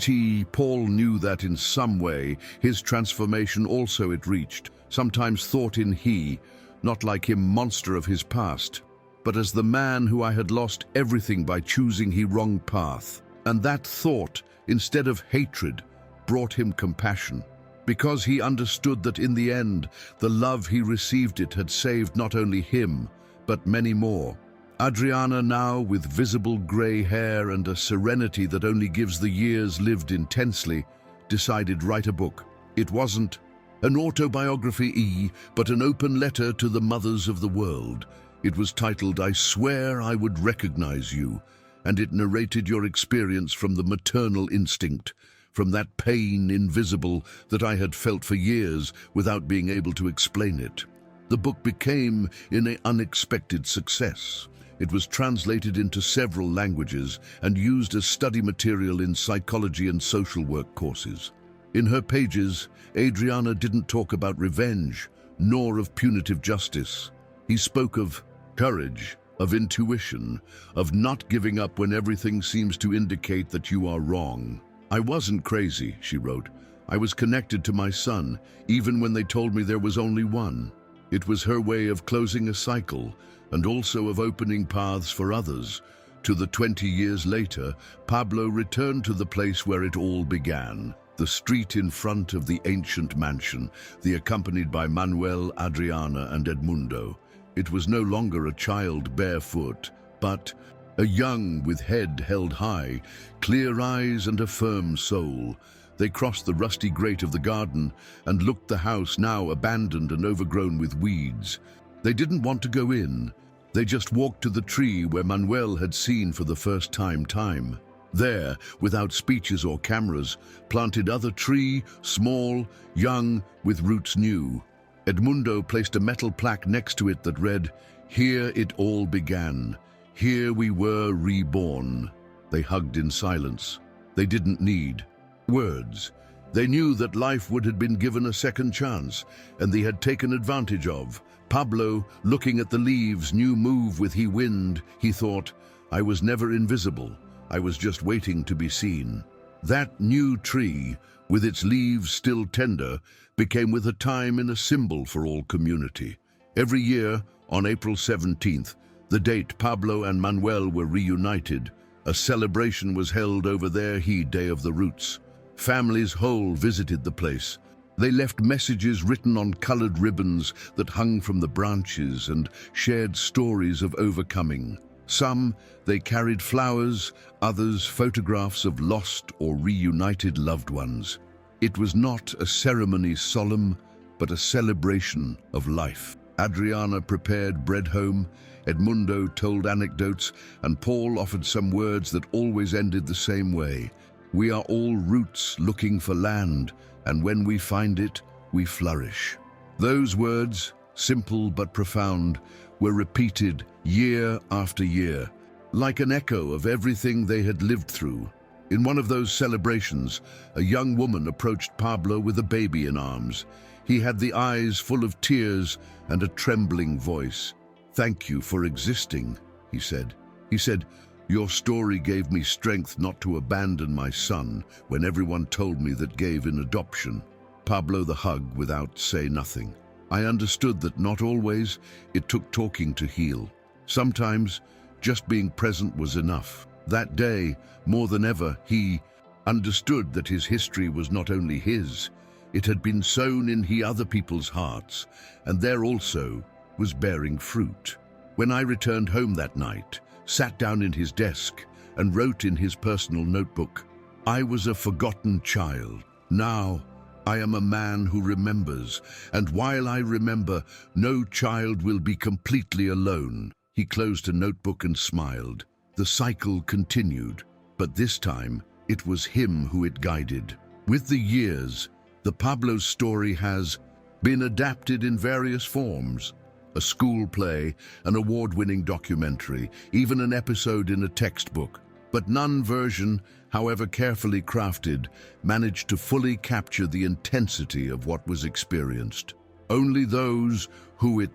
Paul knew that in some way his transformation also it reached, sometimes thought in he, not like him monster of his past, but as the man who I had lost everything by choosing he wrong path. And that thought, instead of hatred, brought him compassion, because he understood that in the end, the love he received it had saved not only him, but many more. Adriana, now with visible grey hair and a serenity that only gives the years lived intensely, decided write a book. It wasn't an autobiography, but an open letter to the mothers of the world. It was titled, "I Swear I Would Recognize You," and it narrated your experience from the maternal instinct, from that pain invisible that I had felt for years without being able to explain it. The book became an unexpected success. It was translated into several languages and used as study material in psychology and social work courses. In her pages, Adriana didn't talk about revenge, nor of punitive justice. He spoke of courage, of intuition, of not giving up when everything seems to indicate that you are wrong. "I wasn't crazy," she wrote. "I was connected to my son, even when they told me there was only one." It was her way of closing a cycle and also of opening paths for others. To the 20 years later, Pablo returned to the place where it all began, the street in front of the ancient mansion, accompanied by Manuel, Adriana, and Edmundo. It was no longer a child barefoot, but a young with head held high, clear eyes and a firm soul. They crossed the rusty grate of the garden and looked the house, now abandoned and overgrown with weeds. They didn't want to go in. They just walked to the tree where Manuel had seen for the first time. There, without speeches or cameras, planted other tree, small, young, with roots new. Edmundo placed a metal plaque next to it that read, "Here it all began. Here we were reborn." They hugged in silence. They didn't need words. They knew that life would have been given a second chance, and they had taken advantage of. Pablo, looking at the leaves, new move with he wind, he thought, "I was never invisible. I was just waiting to be seen." That new tree, with its leaves still tender, became with a time and a symbol for all community. Every year, on April 17th, the date Pablo and Manuel were reunited, a celebration was held over their Day of the Roots. Families whole visited the place. They left messages written on colored ribbons that hung from the branches and shared stories of overcoming. Some, they carried flowers, others photographs of lost or reunited loved ones. It was not a ceremony solemn, but a celebration of life. Adriana prepared bread home, Edmundo told anecdotes, and Paul offered some words that always ended the same way. "We are all roots looking for land, and when we find it, we flourish." Those words, simple but profound, were repeated year after year, like an echo of everything they had lived through. In one of those celebrations, a young woman approached Pablo with a baby in arms. He had the eyes full of tears and a trembling voice. "Thank you for existing," he said. He said, "Your story gave me strength not to abandon my son when everyone told me that gave in adoption." Pablo the hug without say nothing. I understood that not always it took talking to heal. Sometimes just being present was enough. That day, more than ever, he understood that his history was not only his, it had been sown in other people's hearts, and there also was bearing fruit. When I returned home that night, sat down in his desk, and wrote in his personal notebook, "I was a forgotten child. Now I am a man who remembers, and while I remember, no child will be completely alone." He closed a notebook and smiled. The cycle continued, but this time it was him who it guided. With the years, the Pablo's story has been adapted in various forms. A school play, an award-winning documentary, even an episode in a textbook. But none version, however carefully crafted, managed to fully capture the intensity of what was experienced. Only those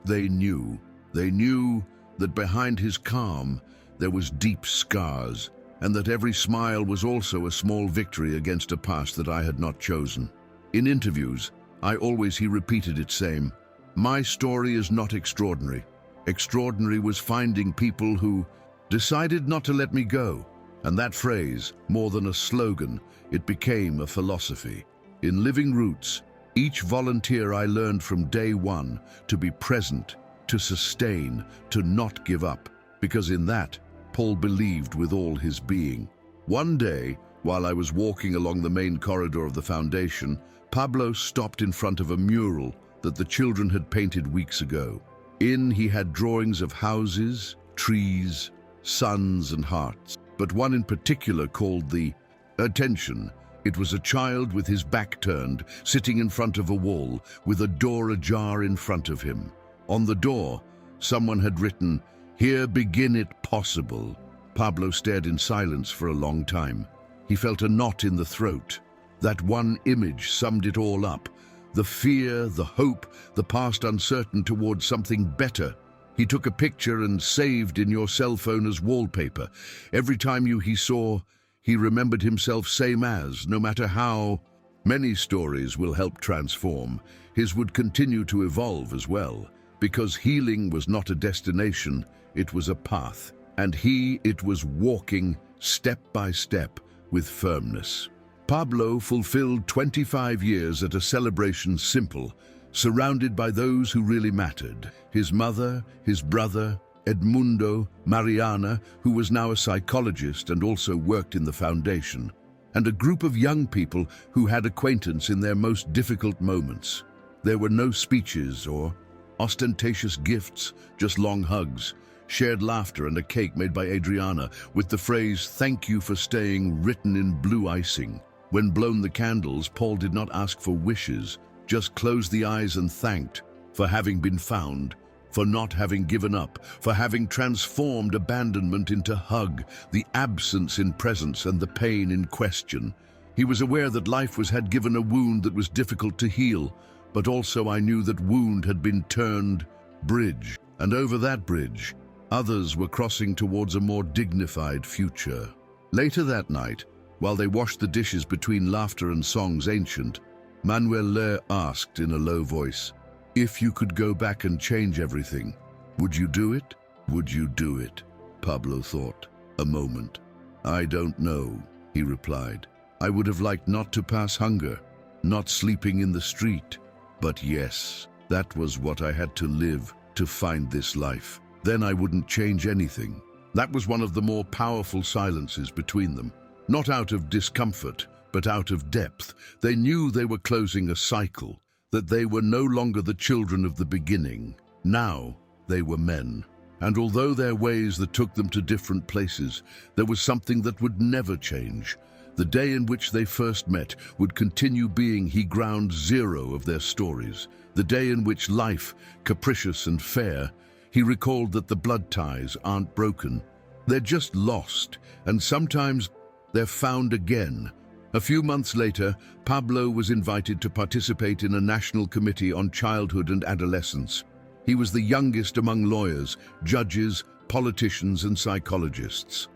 they knew. They knew that behind his calm there was deep scars, and that every smile was also a small victory against a past that I had not chosen. In interviews, he repeated it same. My story is not extraordinary. Extraordinary was finding people who decided not to let me go. And that phrase, more than a slogan, it became a philosophy. In Living Roots, each volunteer I learned from day one to be present, to sustain, to not give up. Because in that, Paul believed with all his being. One day, while I was walking along the main corridor of the foundation, Pablo stopped in front of a mural that the children had painted weeks ago. He had drawings of houses, trees, suns and hearts, but one in particular called the attention. It was a child with his back turned, sitting in front of a wall, with a door ajar in front of him. On the door, someone had written, "Here begin it possible." Pablo stared in silence for a long time. He felt a knot in the throat. That one image summed it all up. The fear, the hope, the past uncertain towards something better. He took a picture and saved in your cell phone as wallpaper. Every time he saw, he remembered himself same as, no matter how. Many stories will help transform. His would continue to evolve as well, because healing was not a destination, it was a path. And it was walking step by step with firmness. Pablo fulfilled 25 years at a celebration simple, surrounded by those who really mattered. His mother, his brother, Edmundo, Mariana, who was now a psychologist and also worked in the foundation, and a group of young people who had acquaintance in their most difficult moments. There were no speeches or ostentatious gifts, just long hugs, shared laughter and a cake made by Adriana with the phrase, "Thank you for staying," written in blue icing. When blown the candles, Paul did not ask for wishes, just closed the eyes and thanked for having been found, for not having given up, for having transformed abandonment into hug, the absence in presence and the pain in question. He was aware that life had given a wound that was difficult to heal, but also I knew that wound had been turned bridge, and over that bridge, others were crossing towards a more dignified future. Later that night, while they washed the dishes between laughter and songs ancient, Manuel Ler asked in a low voice, "If you could go back and change everything, would you do it? Would you do it?" Pablo thought a moment. "I don't know," he replied. "I would have liked not to pass hunger, not sleeping in the street. But yes, that was what I had to live to find this life. Then I wouldn't change anything." That was one of the more powerful silences between them. Not out of discomfort, but out of depth. They knew they were closing a cycle, that they were no longer the children of the beginning. Now they were men. And although their ways that took them to different places, there was something that would never change. The day in which they first met would continue being ground zero of their stories. The day in which life, capricious and fair, he recalled that the blood ties aren't broken. They're just lost, and sometimes they're found again. A few months later, Pablo was invited to participate in a national committee on childhood and adolescence. He was the youngest among lawyers, judges, politicians, and psychologists.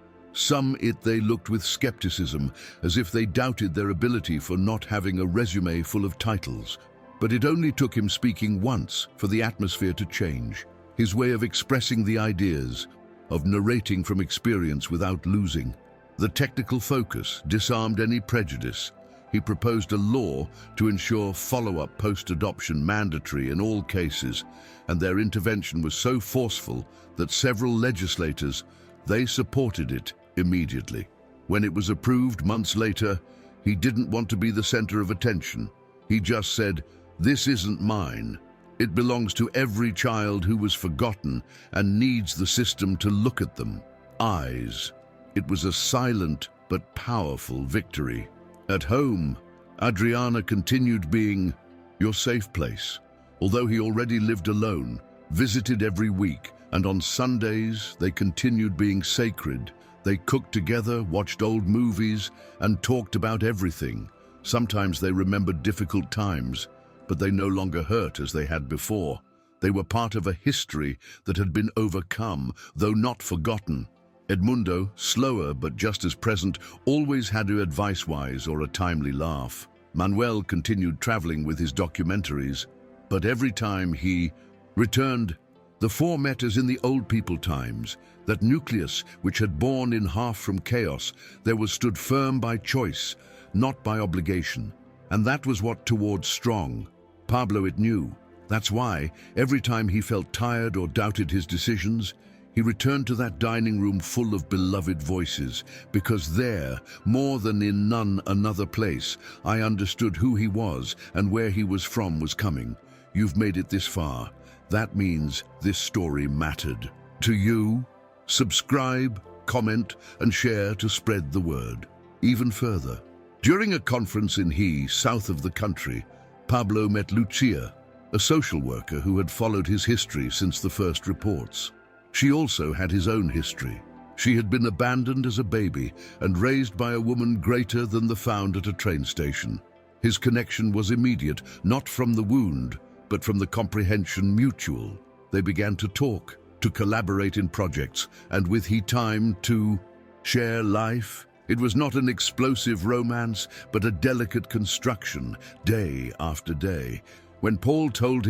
They looked with skepticism, as if they doubted their ability for not having a resume full of titles. But it only took him speaking once for the atmosphere to change. His way of expressing the ideas, of narrating from experience without losing. The technical focus disarmed any prejudice. He proposed a law to ensure follow-up post-adoption mandatory in all cases, and their intervention was so forceful that several legislators, they supported it immediately. When it was approved months later, he didn't want to be the center of attention. He just said, "This isn't mine. It belongs to every child who was forgotten and needs the system to look at them." eyes. It was a silent but powerful victory. At home, Adriana continued being your safe place. Although he already lived alone, visited every week, and on Sundays they continued being sacred. They cooked together, watched old movies, and talked about everything. Sometimes they remembered difficult times, but they no longer hurt as they had before. They were part of a history that had been overcome, though not forgotten. Edmundo, slower but just as present, always had a advice-wise or a timely laugh. Manuel continued traveling with his documentaries, but every time he returned, the four met as in the old people times. That nucleus which had born in half from chaos, there was stood firm by choice, not by obligation. And that was what towards strong. Pablo it knew. That's why, every time he felt tired or doubted his decisions, he returned to that dining room full of beloved voices, because there, more than in none another place, I understood who he was and where he was coming. You've made it this far. That means this story mattered. To you, subscribe, comment, and share to spread the word. Even further, during a conference in south of the country, Pablo met Lucia, a social worker who had followed his history since the first reports. She also had his own history. She had been abandoned as a baby and raised by a woman greater than the found at a train station. His connection was immediate, not from the wound, but from the comprehension mutual. They began to talk, to collaborate in projects, and with time to share life. It was not an explosive romance, but a delicate construction, day after day. When Paul told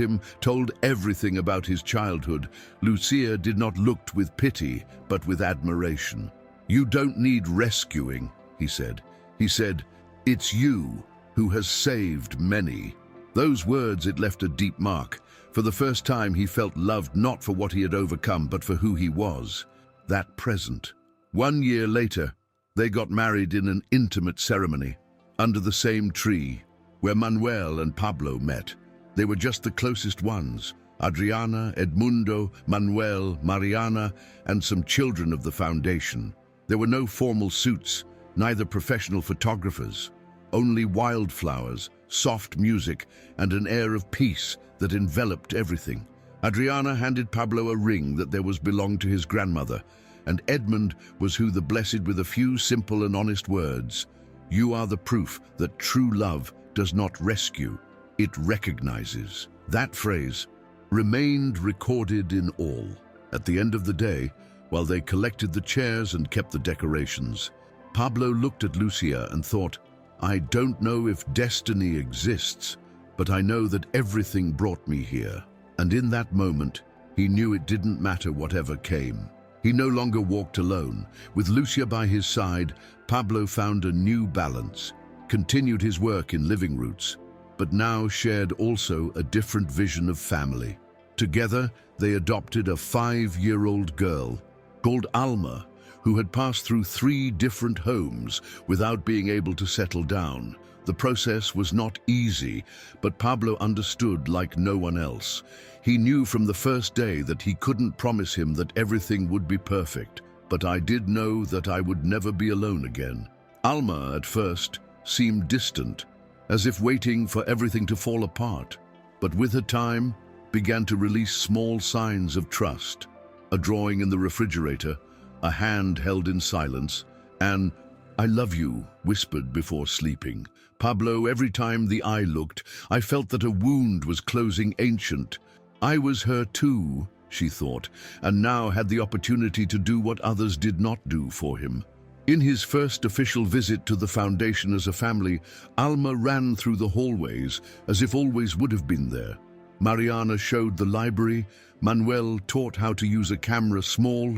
everything about his childhood, Lucia did not look with pity, but with admiration. You don't need rescuing, he said. He said, it's you who has saved many. Those words, it left a deep mark. For the first time, he felt loved not for what he had overcome, but for who he was, that present. 1 year later, they got married in an intimate ceremony, under the same tree, where Manuel and Pablo met. They were just the closest ones, Adriana, Edmundo, Manuel, Mariana, and some children of the foundation. There were no formal suits, neither professional photographers, only wildflowers, soft music, and an air of peace that enveloped everything. Adriana handed Pablo a ring that belonged to his grandmother, and Edmund was who the blessed with a few simple and honest words. You are the proof that true love does not rescue, it recognizes. That phrase remained recorded in all. At the end of the day, while they collected the chairs and kept the decorations, Pablo looked at Lucia and thought, I don't know if destiny exists, but I know that everything brought me here. And in that moment, he knew it didn't matter whatever came. He no longer walked alone. With Lucia by his side, Pablo found a new balance, continued his work in Living Roots, but now shared also a different vision of family. Together, they adopted a 5-year-old girl called Alma, who had passed through 3 different homes without being able to settle down. The process was not easy, but Pablo understood like no one else. He knew from the first day that he couldn't promise him that everything would be perfect, but I did know that I would never be alone again. Alma, at first, seemed distant, as if waiting for everything to fall apart, but with her time, began to release small signs of trust. A drawing in the refrigerator, a hand held in silence, and I love you whispered before sleeping. Pablo, every time the eye looked, I felt that a wound was closing ancient. I was her too, she thought, and now had the opportunity to do what others did not do for him. In his first official visit to the foundation as a family, Alma ran through the hallways as if always would have been there. Mariana showed the library, Manuel taught how to use a camera small,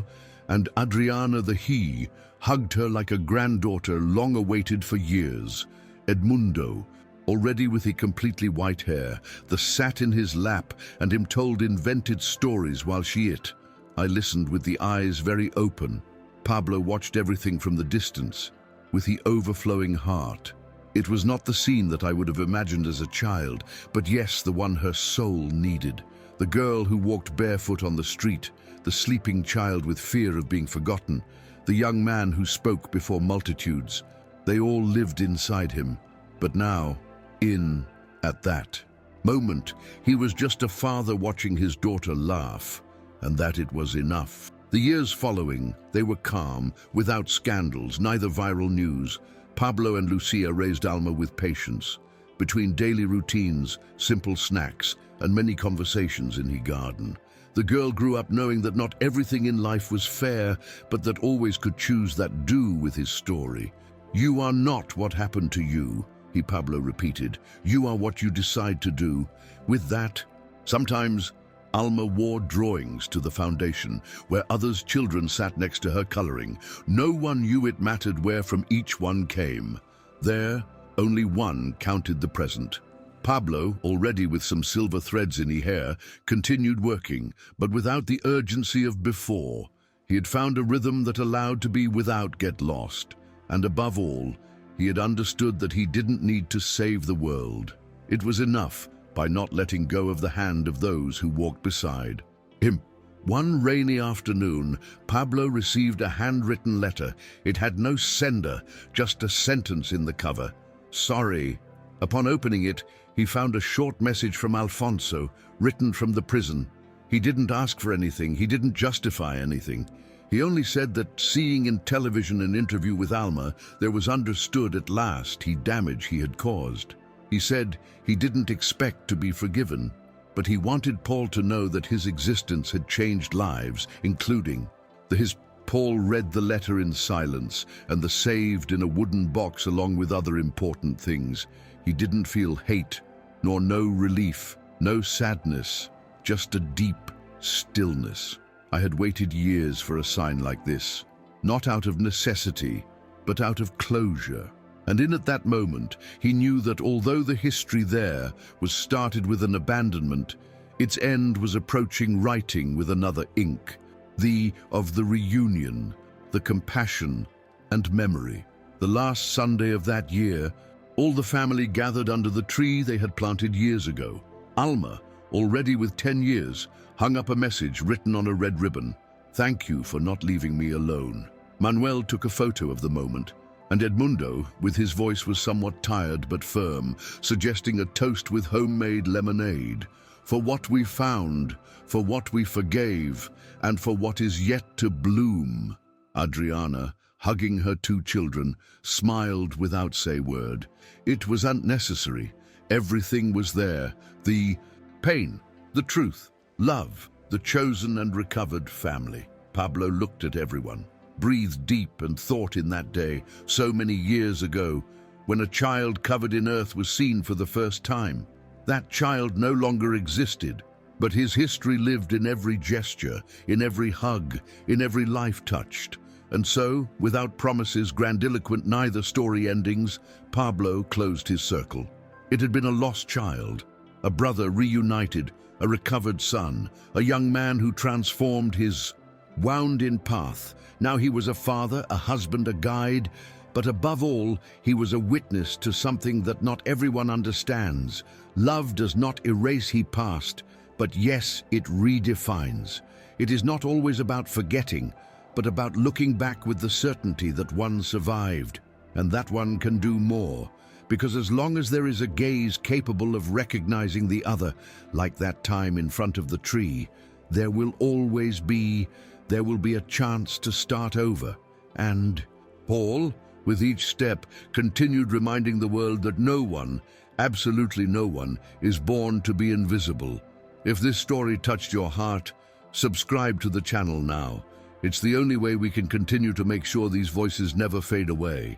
and Adriana the hugged her like a granddaughter long awaited for years. Edmundo, already with his completely white hair, sat in his lap and him told invented stories while she ate. I listened with the eyes very open. Pablo watched everything from the distance, with the overflowing heart. It was not the scene that I would have imagined as a child, but yes, the one her soul needed. The girl who walked barefoot on the street, the sleeping child with fear of being forgotten, the young man who spoke before multitudes, they all lived inside him. But now, at that moment, he was just a father watching his daughter laugh, and that it was enough. The years following, they were calm, without scandals, neither viral news. Pablo and Lucia raised Alma with patience. Between daily routines, simple snacks, and many conversations in his garden, the girl grew up knowing that not everything in life was fair, but that always could choose that do with his story. "You are not what happened to you," Pablo repeated. "You are what you decide to do." With that, sometimes Alma wore drawings to the foundation, where others' children sat next to her coloring. No one knew it mattered where from each one came. There, only one counted the present. Pablo, already with some silver threads in his hair, continued working, but without the urgency of before. He had found a rhythm that allowed to be without get lost. And above all, he had understood that he didn't need to save the world. It was enough by not letting go of the hand of those who walked beside him. One rainy afternoon, Pablo received a handwritten letter. It had no sender, just a sentence in the cover. "Sorry." Upon opening it, he found a short message from Alfonso, written from the prison. He didn't ask for anything, he didn't justify anything. He only said that seeing in television an interview with Alma, there was understood at last the damage he had caused. He said he didn't expect to be forgiven, but he wanted Paul to know that his existence had changed lives, including his. Paul read the letter in silence, and the saved in a wooden box along with other important things. He didn't feel hate, nor no relief, no sadness, just a deep stillness. I had waited years for a sign like this, not out of necessity, but out of closure. And at that moment, he knew that although the history there was started with an abandonment, its end was approaching writing with another ink, of the reunion, the compassion and memory. The last Sunday of that year, all the family gathered under the tree they had planted years ago. Alma, already with 10 years, hung up a message written on a red ribbon. "Thank you for not leaving me alone." Manuel took a photo of the moment, and Edmundo, with his voice, was somewhat tired but firm, suggesting a toast with homemade lemonade. "For what we found, for what we forgave, and for what is yet to bloom." Adriana, hugging her 2 children, smiled without say word. It was unnecessary. Everything was there. The pain, the truth, love, the chosen and recovered family. Pablo looked at everyone, breathed deep, and thought in that day, so many years ago, when a child covered in earth was seen for the first time. That child no longer existed, but his history lived in every gesture, in every hug, in every life touched. And so, without promises grandiloquent, neither story endings, Pablo closed his circle. It had been a lost child, a brother reunited, a recovered son, a young man who transformed his wound-in path. Now he was a father, a husband, a guide, but above all, he was a witness to something that not everyone understands. Love does not erase his past, but yes, it redefines. It is not always about forgetting, but about looking back with the certainty that one survived, and that one can do more. Because as long as there is a gaze capable of recognizing the other, like that time in front of the tree, there will be a chance to start over. And Paul, with each step, continued reminding the world that no one, absolutely no one, is born to be invisible. If this story touched your heart, subscribe to the channel now. It's the only way we can continue to make sure these voices never fade away.